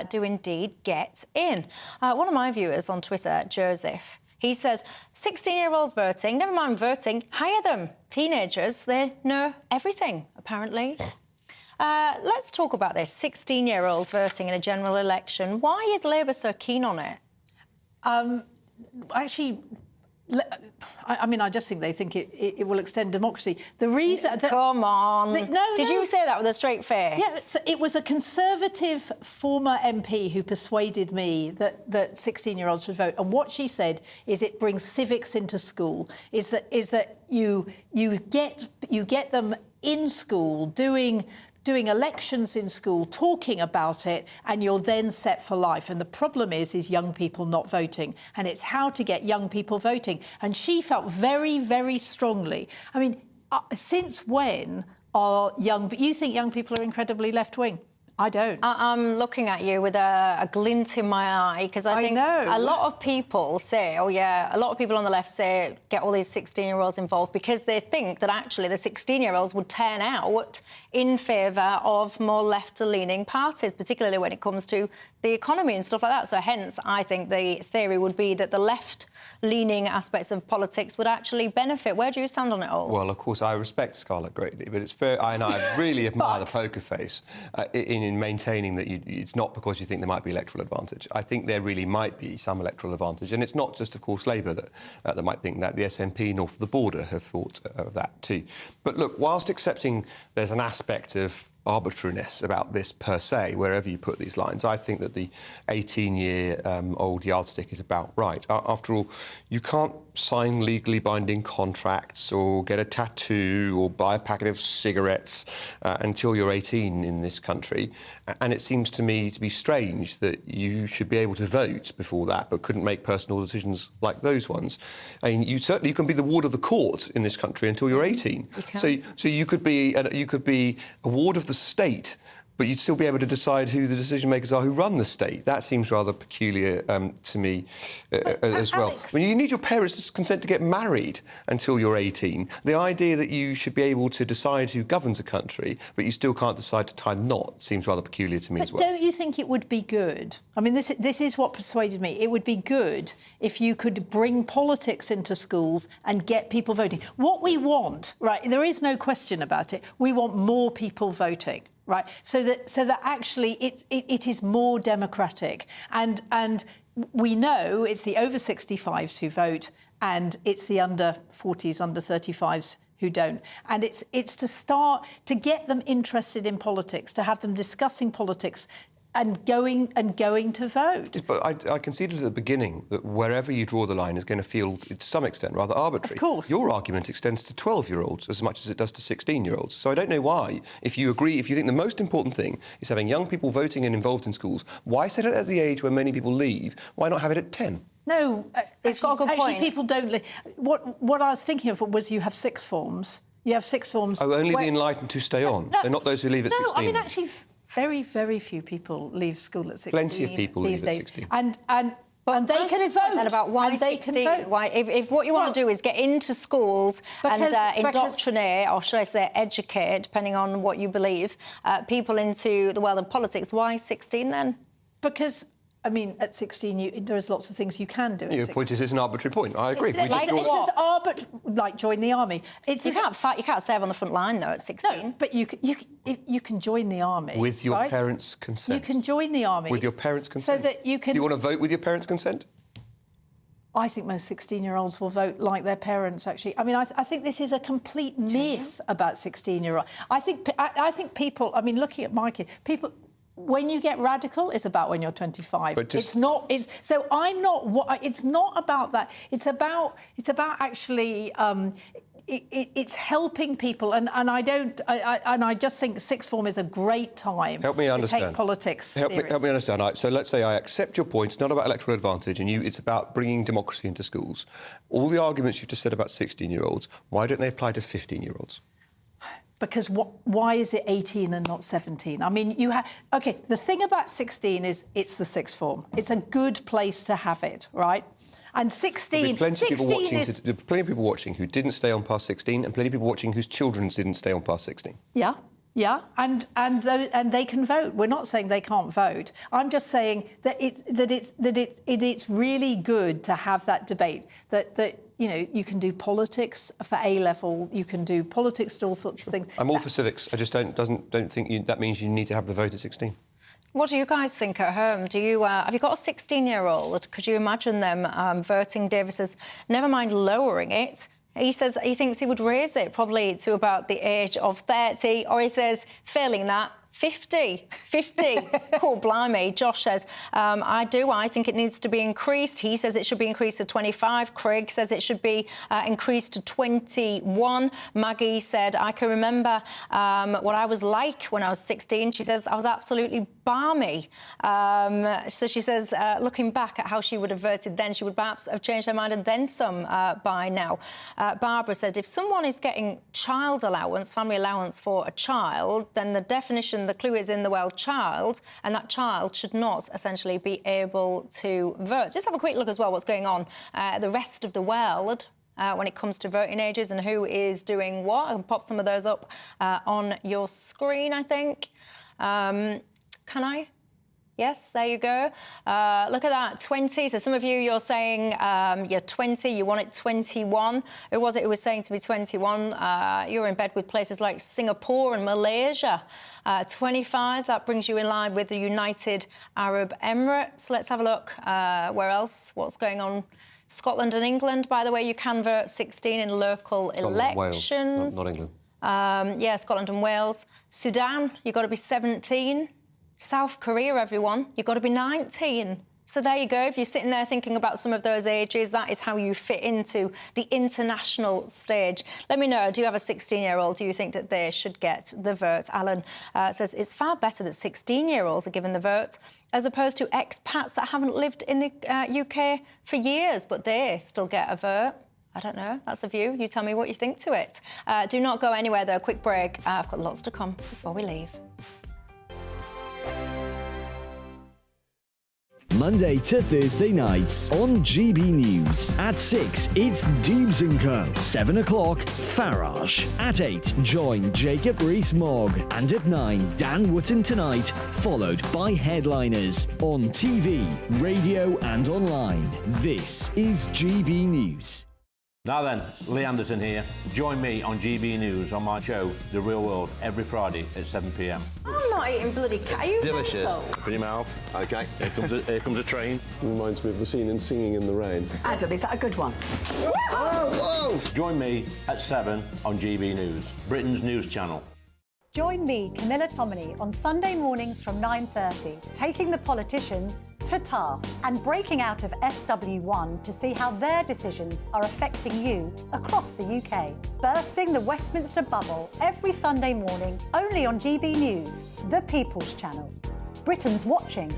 do indeed get in. One of my viewers on Twitter, Joseph, he said, 16-year-olds voting, never mind voting, hire them. Teenagers, they know everything, apparently. Let's talk about this, 16-year-olds voting in a general election. Why is Labour so keen on it? Actually, I just think they think it will extend democracy. The reason... Come on. Did you say that with a straight face? Yes, it was a Conservative former MP who persuaded me that 16-year-olds should vote. And what she said is it brings civics into school, is that you get them in school doing elections in school, talking about it, and you're then set for life. And the problem is young people not voting, and it's how to get young people voting. And she felt very, very strongly. I mean, since when are you think young people are incredibly left-wing? I don't. I'm looking at you with a glint in my eye because I think a lot of people say, oh yeah, a lot of people on the left say get all these 16-year-olds involved because they think that actually the 16-year-olds would turn out in favour of more left-leaning parties, particularly when it comes to the economy and stuff like that. So hence, I think the theory would be that the left-leaning aspects of politics would actually benefit. Where do you stand on it all? Well, of course, I respect Scarlett greatly, but it's fair, and I really admire the poker face in maintaining that it's not because you think there might be electoral advantage. I think there really might be some electoral advantage, and it's not just, of course, Labour that might think that. The SNP north of the border have thought of that too. But look, whilst accepting there's an aspect of arbitrariness about this per se, wherever you put these lines. I think that the 18-year-old yardstick is about right. After all, you can't sign legally binding contracts or get a tattoo or buy a packet of cigarettes until you're 18 in this country. And it seems to me to be strange that you should be able to vote before that but couldn't make personal decisions like those ones. I mean, you can be the ward of the court in this country until you're 18. So you could be a ward of the state, but you'd still be able to decide who the decision makers are who run the state. That seems rather peculiar to me as well. Alex. When you need your parents' consent to get married until you're 18, the idea that you should be able to decide who governs a country, but you still can't decide to tie the knot, seems rather peculiar to me as well. Don't you think it would be good? I mean, this is what persuaded me. It would be good if you could bring politics into schools and get people voting. What we want, right, there is no question about it, we want more people voting. Right, so that actually it is more democratic, and we know it's the over 65s who vote, and it's the under 40s, under 35s who don't, and it's to start to get them interested in politics, to have them discussing politics. And going to vote. But I conceded at the beginning that wherever you draw the line is going to feel, to some extent, rather arbitrary. Of course. Your argument extends to 12-year-olds as much as it does to 16-year-olds. So I don't know why, if you think the most important thing is having young people voting and involved in schools, why set it at the age where many people leave? Why not have it at 10? No, it's got a good point. Actually, people don't. What I was thinking of was you have sixth forms. You have sixth forms. Oh, only the enlightened who stay on. They're not those who leave at 16. No, I mean actually. Very, very few people leave school at 16. Plenty of people these leave days. at 16. And they can vote. Then about why 16? Why, if what you want to do is get into schools and indoctrinate, or should I say educate, depending on what you believe, people into the world of politics, why 16 then? Because, I mean, at 16, there's lots of things you can do at 16. Your point is an arbitrary point. I agree. Like join the army. You can't serve on the front line, though, at 16. No, but you can join the army. With your right? parents' consent. You can join the army. With your parents' consent. So that you can... Do you want to vote with your parents' consent? I think most 16-year-olds will vote like their parents, actually. I mean, I think this is a complete myth about 16-year-olds. I think people... I mean, looking at my kid, people... When you get radical, it's about when you're 25. But just... It's not. So I'm not. It's not about that. It's about actually. It's helping people, and I don't. And I just think sixth form is a great time. Help me understand. To take politics seriously. Help me understand. So let's say I accept your point. It's not about electoral advantage, and it's about bringing democracy into schools. All the arguments you've just said about 16-year-olds, why don't they apply to 15-year-olds? Because why is it 18 and not 17? I mean, you have... OK, the thing about 16 is it's the sixth form. It's a good place to have it, right? And 16... There'll be plenty of people watching who didn't stay on past 16 and plenty of people watching whose children didn't stay on past 16. Yeah, and they can vote. We're not saying they can't vote. I'm just saying that it's really good to have that debate, that you know, you can do politics for A-level, you can do politics to all sorts of things. I'm all for civics. I just don't think that means you need to have the vote at 16. What do you guys think at home? Do you have you got a 16-year-old? Could you imagine them voting? Davis says, never mind lowering it. He says he thinks he would raise it probably to about the age of 30, or he says, failing that, 50. Cool, blimey. Josh says, I do. I think it needs to be increased. He says it should be increased to 25. Craig says it should be increased to 21. Maggie said, I can remember what I was like when I was 16. She says, I was absolutely balmy. So she says, looking back at how she would have voted then, she would perhaps have changed her mind and then some by now. Barbara said, if someone is getting child allowance, family allowance for a child, then the definition, the clue is in the word child, and that child should not essentially be able to vote. Just have a quick look as well what's going on the rest of the world when it comes to voting ages and who is doing what. I can pop some of those up on your screen, I think. Can I? Yes, there you go. Look at that, 20. So some of you're saying you're 20, you want it 21. Who was it who was saying to be 21? You're in bed with places like Singapore and Malaysia. 25, that brings you in line with the United Arab Emirates. Let's have a look. Where else? What's going on? Scotland and England, by the way, you can vote 16 in local elections. Wales, not England. Yeah, Scotland and Wales. Sudan, you've got to be 17. South Korea, everyone, you've got to be 19. So there you go. If you're sitting there thinking about some of those ages, that is how you fit into the international stage. Let me know, do you have a 16-year-old? Do you think that they should get the vote? Alan says it's far better that 16-year-olds are given the vote as opposed to expats that haven't lived in the UK for years, but they still get a vote. I don't know. That's a view. You tell me what you think to it. Do not go anywhere, though. Quick break. I've got lots to come before we leave. Monday to Thursday nights on GB News. At 6, it's Dewbs & Co. 7 o'clock, Farage. At 8, join Jacob Rees-Mogg. And at 9, Dan Wootton Tonight, followed by headliners. On TV, radio and online. This is GB News. Now then, Lee Anderson here. Join me on GB News on my show, The Real World, every Friday at 7 p.m. I'm not eating bloody cat. Are you Delicious. mental? Put in your mouth. OK, here comes a train. Reminds me of the scene in Singing in the Rain. Adam, is that a good one? Whoa! Join me at 7 on GB News, Britain's news channel. Join me, Camilla Tominey, on Sunday mornings from 9:30, taking the politicians to task and breaking out of SW1 to see how their decisions are affecting you across the UK. Bursting the Westminster bubble every Sunday morning, only on GB News, the People's Channel. Britain's watching.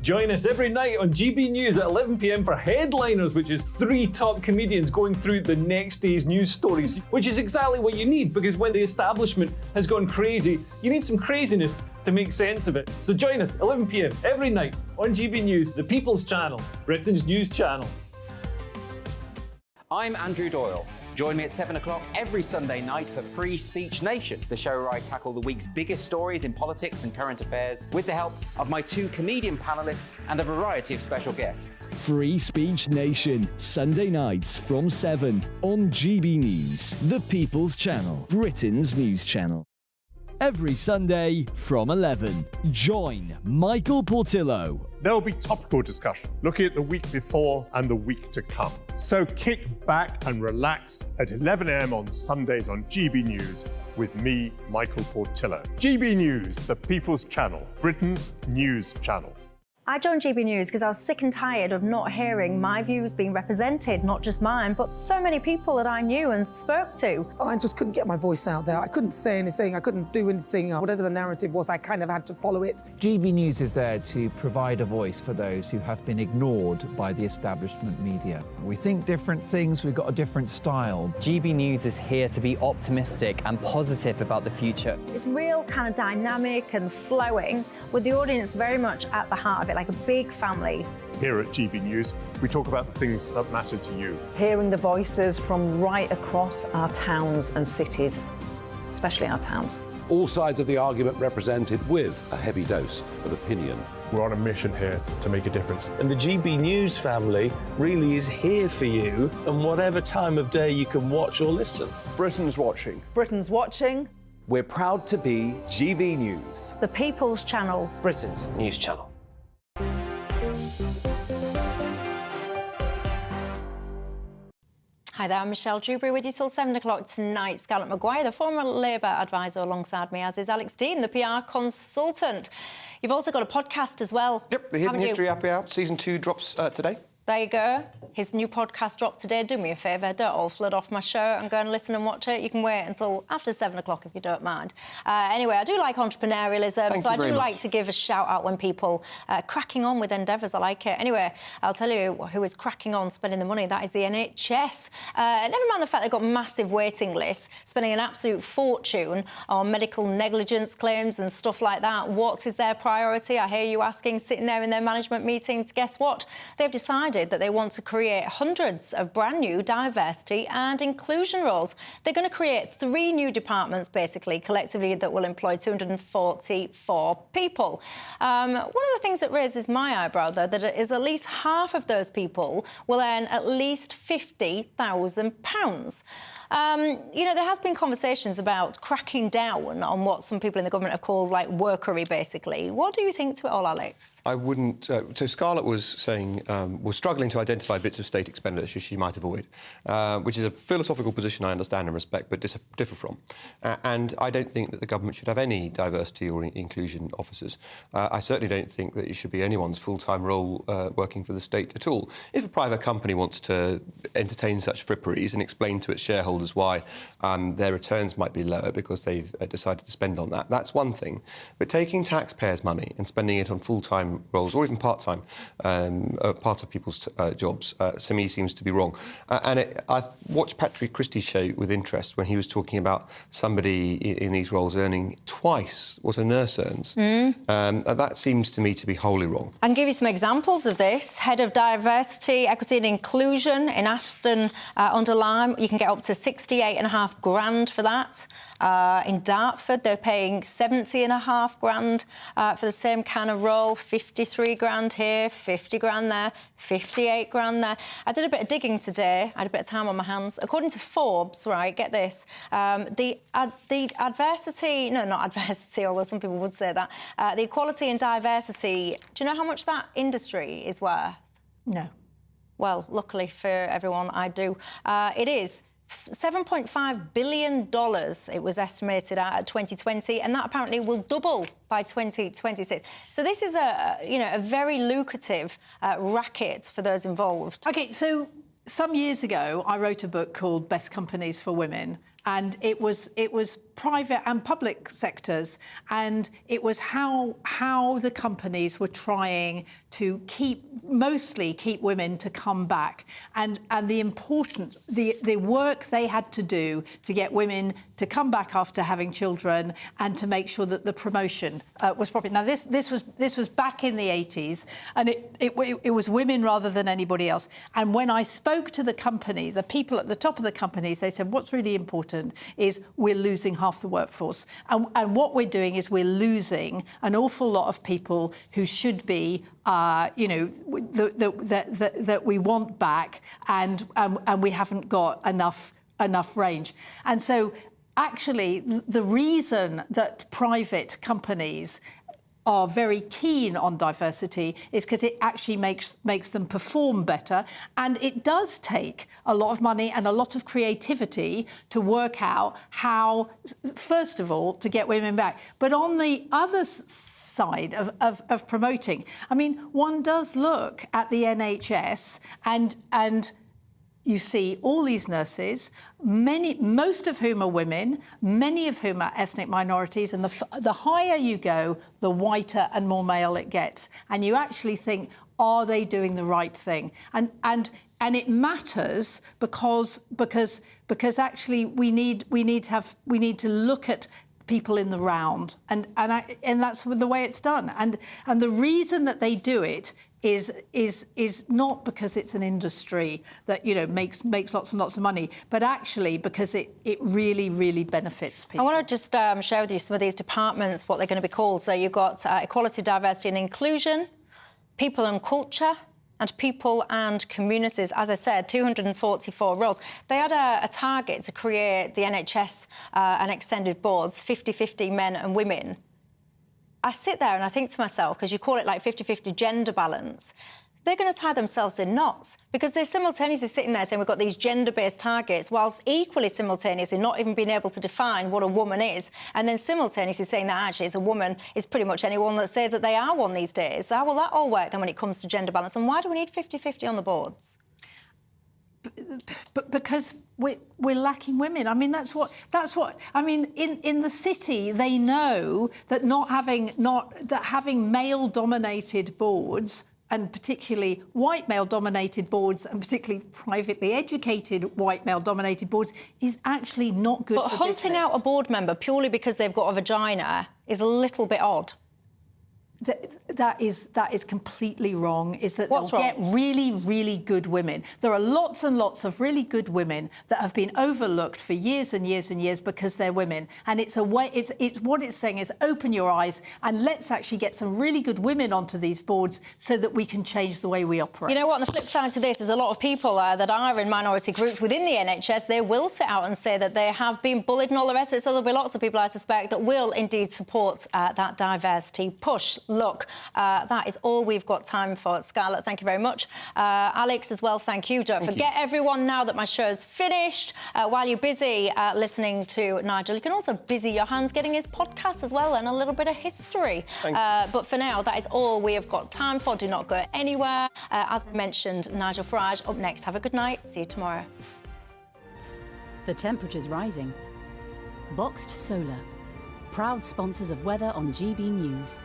Join us every night on GB News at 11 p.m. for Headliners, which is 3 top comedians going through the next day's news stories, which is exactly what you need, because when the establishment has gone crazy, you need some craziness to make sense of it. So join us 11 p.m. every night on GB News, the People's Channel, Britain's news channel. I'm Andrew Doyle. Join me at 7 o'clock every Sunday night for Free Speech Nation, the show where I tackle the week's biggest stories in politics and current affairs with the help of my 2 comedian panellists and a variety of special guests. Free Speech Nation, Sunday nights from 7 on GB News, the People's Channel, Britain's news channel. Every Sunday from 11, join Michael Portillo. There will be topical discussion, looking at the week before and the week to come. So kick back and relax at 11 a.m. on Sundays on GB News with me, Michael Portillo. GB News, the People's Channel, Britain's news channel. I joined GB News because I was sick and tired of not hearing my views being represented, not just mine, but so many people that I knew and spoke to. I just couldn't get my voice out there. I couldn't say anything. I couldn't do anything. Whatever the narrative was, I kind of had to follow it. GB News is there to provide a voice for those who have been ignored by the establishment media. We think different things, we've got a different style. GB News is here to be optimistic and positive about the future. It's real kind of dynamic and flowing, with the audience very much at the heart of it, like a big family. Here at GB News, we talk about the things that matter to you. Hearing the voices from right across our towns and cities, especially our towns. All sides of the argument represented with a heavy dose of opinion. We're on a mission here to make a difference. And the GB News family really is here for you, and whatever time of day you can watch or listen. Britain's watching. Britain's watching. We're proud to be GB News, the People's Channel, Britain's news channel. Hi there, I'm Michelle Dewberry with you till 7 o'clock tonight. Scarlett Maguire, the former Labour advisor, alongside me, as is Alex Dean, the PR consultant. You've also got a podcast as well. Yep, the Hidden History Happy Hour. Season 2 drops today. There you go. His new podcast dropped today. Do me a favour, don't all flood off my show and go and listen and watch it. You can wait until after 7 o'clock if you don't mind. Anyway, I do like entrepreneurialism, so I do like to give a shout-out when people cracking on with endeavours. I like it. Anyway, I'll tell you who is cracking on spending the money. That is the NHS. Never mind the fact they've got massive waiting lists, spending an absolute fortune on medical negligence claims and stuff like that. What is their priority? I hear you asking, sitting there in their management meetings. Guess what? They've decided that they want to create hundreds of brand new diversity and inclusion roles. They're going to create 3 new departments, basically, collectively, that will employ 244 people. One of the things that raises my eyebrow, though, that is at least half of those people will earn at least £50,000. You know, there has been conversations about cracking down on what some people in the government have called, like, workery, basically. What do you think to it all, Alex? I wouldn't... so Scarlett was saying... was struggling to identify bits of state expenditure she might avoid, which is a philosophical position I understand and respect, but differ from. And I don't think that the government should have any diversity or inclusion officers. I certainly don't think that it should be anyone's full-time role working for the state at all. If a private company wants to entertain such fripperies and explain to its shareholders why their returns might be lower because they've decided to spend on that, that's one thing. But taking taxpayers' money and spending it on full-time roles, or even part-time, part of people's jobs, to me seems to be wrong. I've watched Patrick Christie's show with interest when he was talking about somebody in these roles earning twice what a nurse earns. That seems to me to be wholly wrong. I can give you some examples of this. Head of Diversity, Equity and Inclusion in Aston-under-Lyme, you can get up to 68.5 grand for that. In Dartford, they're paying 70.5 grand for the same kind of role. 53 grand here, 50 grand there, 58 grand there. I did a bit of digging today. I had a bit of time on my hands. According to Forbes, right, get this, the adversity, no, not adversity, although some people would say that, the equality and diversity, do you know how much that industry is worth? No. Well, luckily for everyone, I do. It is $7.5 billion it was estimated at 2020, and that apparently will double by 2026. So this is a very lucrative racket for those involved. OK, so some years ago, I wrote a book called Best Companies for Women, and it was private and public sectors, and it was how the companies were trying to mostly keep women to come back, and the work they had to do to get women to come back after having children, and to make sure that the promotion was proper. Now this was back in the 80s, and it was women rather than anybody else. And when I spoke to the company, the people at the top of the companies, they said what's really important is we're losing half the workforce, and what we're doing is we're losing an awful lot of people who should be that we want back, and we haven't got enough range. And so actually the reason that private companies are very keen on diversity is because it actually makes them perform better, and it does take a lot of money and a lot of creativity to work out how, first of all, to get women back. But on the other side of promoting, I mean, one does look at the NHS and you see all these nurses, most of whom are women, many of whom are ethnic minorities, and the higher you go, the whiter and more male it gets. And you actually think, are they doing the right thing? And it matters because actually we need to look at people in the round, and that's the way it's done. And the reason that they do it is not because it's an industry that makes lots and lots of money, but actually because it really benefits people. I want to just share with you some of these departments, what they're going to be called. So you've got Equality, Diversity and Inclusion, People and Culture, and People and Communities. As I said, 244 roles. They had a target to create the NHS and extended boards, 50-50 men and women. I sit there and I think to myself, because you call it like 50-50 gender balance, they're going to tie themselves in knots, because they're simultaneously sitting there saying we've got these gender-based targets, whilst equally simultaneously not even being able to define what a woman is, and then simultaneously saying that actually as a woman is pretty much anyone that says that they are one these days. So how will that all work then when it comes to gender balance? And why do we need 50-50 on the boards? But because we're lacking women. I mean, that's what I mean. In the city, they know that having male-dominated boards, and particularly white male-dominated boards, and particularly privately educated white male-dominated boards, is actually not good for business. But hunting out a board member purely because they've got a vagina is a little bit odd. That is completely wrong. Is that What's they'll wrong? get really, really good women. There are lots and lots of really good women that have been overlooked for years and years and years because they're women. And it's a way. It's what it's saying is open your eyes and let's actually get some really good women onto these boards so that we can change the way we operate. You know what? On the flip side to this is a lot of people that are in minority groups within the NHS. They will sit out and say that they have been bullied and all the rest of it. So there'll be lots of people, I suspect, that will indeed support that diversity push. Look, that is all we've got time for. Scarlett, thank you very much. Alex as well, thank you. Don't forget, everyone, now that my show's finished, while you're busy listening to Nigel, you can also busy your hands getting his podcast as well and a little bit of history. But for now, that is all we have got time for. Do not go anywhere. As I mentioned, Nigel Farage up next. Have a good night. See you tomorrow. The temperature's rising. Boxed Solar, proud sponsors of weather on GB News.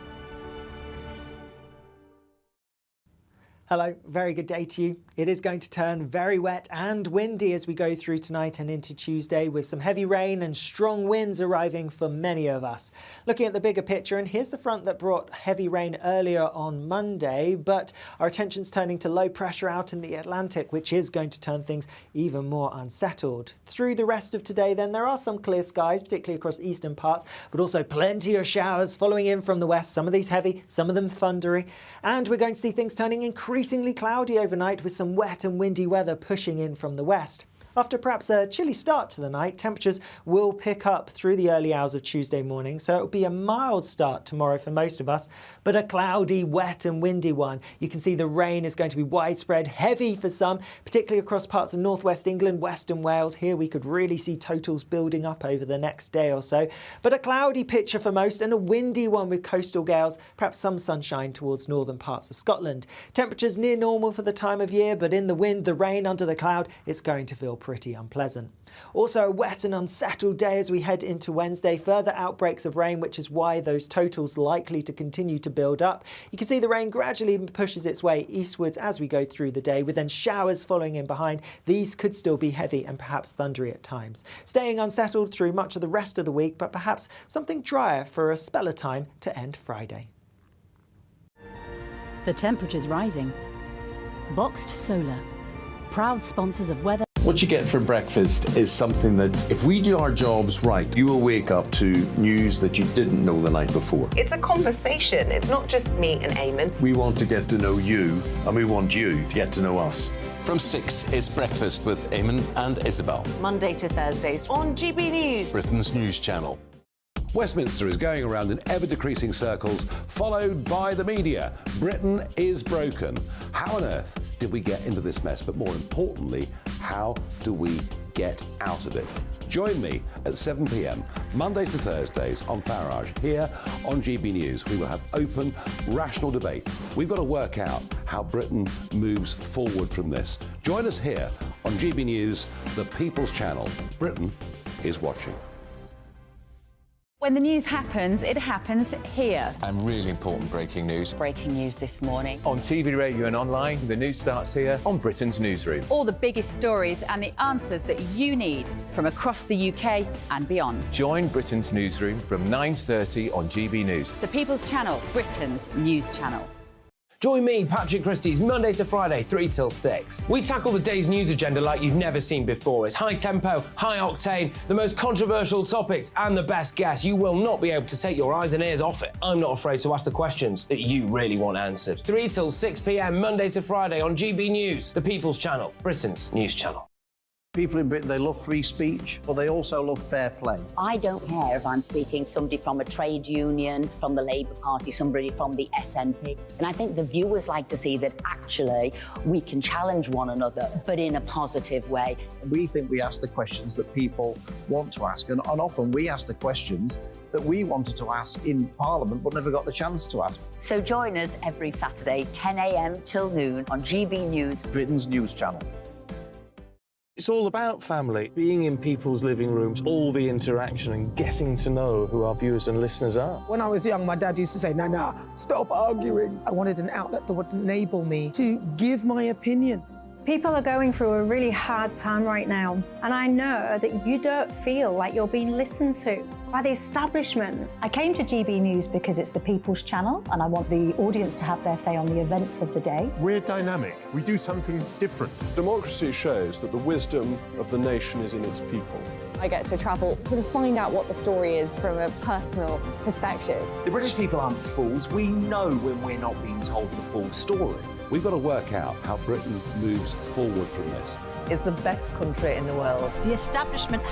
Hello, very good day to you. It is going to turn very wet and windy as we go through tonight and into Tuesday, with some heavy rain and strong winds arriving for many of us. Looking at the bigger picture, and here's the front that brought heavy rain earlier on Monday, but our attention's turning to low pressure out in the Atlantic, which is going to turn things even more unsettled. Through the rest of today, then, there are some clear skies, particularly across eastern parts, but also plenty of showers following in from the west, some of these heavy, some of them thundery, and we're going to see things turning increasingly cloudy overnight with some wet and windy weather pushing in from the west. After perhaps a chilly start to the night, temperatures will pick up through the early hours of Tuesday morning, so it will be a mild start tomorrow for most of us, but a cloudy, wet and windy one. You can see the rain is going to be widespread, heavy for some, particularly across parts of northwest England, western Wales. Here we could really see totals building up over the next day or so, but a cloudy picture for most and a windy one with coastal gales, perhaps some sunshine towards northern parts of Scotland. Temperatures near normal for the time of year, but in the wind, the rain under the cloud, it's going to feel pretty unpleasant. Also a wet and unsettled day as we head into Wednesday. Further outbreaks of rain, which is why those totals likely to continue to build up. You can see the rain gradually pushes its way eastwards as we go through the day, with then showers following in behind. These could still be heavy and perhaps thundery at times. Staying unsettled through much of the rest of the week, but perhaps something drier for a spell of time to end Friday. The temperature's rising. Boxed Solar, proud sponsors of weather. What you get for breakfast is something that, if we do our jobs right, you will wake up to news that you didn't know the night before. It's a conversation. It's not just me and Eamon. We want to get to know you, and we want you to get to know us. From 6, it's Breakfast with Eamon and Isabel. Monday to Thursdays on GB News, Britain's news channel. Westminster is going around in ever-decreasing circles, followed by the media. Britain is broken. How on earth did we get into this mess? But more importantly, how do we get out of it? Join me at 7 p.m, Monday to Thursdays on Farage, here on GB News. We will have open, rational debate. We've got to work out how Britain moves forward from this. Join us here on GB News, the People's Channel. Britain is watching. When the news happens, it happens here. And really important breaking news. Breaking news this morning. On TV, radio and online, the news starts here on Britain's Newsroom. All the biggest stories and the answers that you need from across the UK and beyond. Join Britain's Newsroom from 9:30 on GB News. The People's Channel, Britain's news channel. Join me, Patrick Christie's, Monday to Friday, 3 till 6. We tackle the day's news agenda like you've never seen before. It's high tempo, high octane, the most controversial topics and the best guests. You will not be able to take your eyes and ears off it. I'm not afraid to ask the questions that you really want answered. 3 till 6 p.m, Monday to Friday on GB News, the People's Channel, Britain's news channel. People in Britain, they love free speech, but they also love fair play. I don't care if I'm speaking somebody from a trade union, from the Labour Party, somebody from the SNP. And I think the viewers like to see that actually we can challenge one another, but in a positive way. We think we ask the questions that people want to ask, and often we ask the questions that we wanted to ask in Parliament but never got the chance to ask. So join us every Saturday, 10 a.m. till noon on GB News, Britain's news channel. It's all about family, being in people's living rooms, all the interaction and getting to know who our viewers and listeners are. When I was young, my dad used to say, "Nah, stop arguing." I wanted an outlet that would enable me to give my opinion. People are going through a really hard time right now, and I know that you don't feel like you're being listened to. by the establishment. I came to GB News because it's the People's Channel and I want the audience to have their say on the events of the day. We're dynamic. We do something different. Democracy shows that the wisdom of the nation is in its people. I get to travel to find out what the story is from a personal perspective. The British people aren't fools. We know when we're not being told the full story. We've got to work out how Britain moves forward from this. Is the best country in the world. The establishment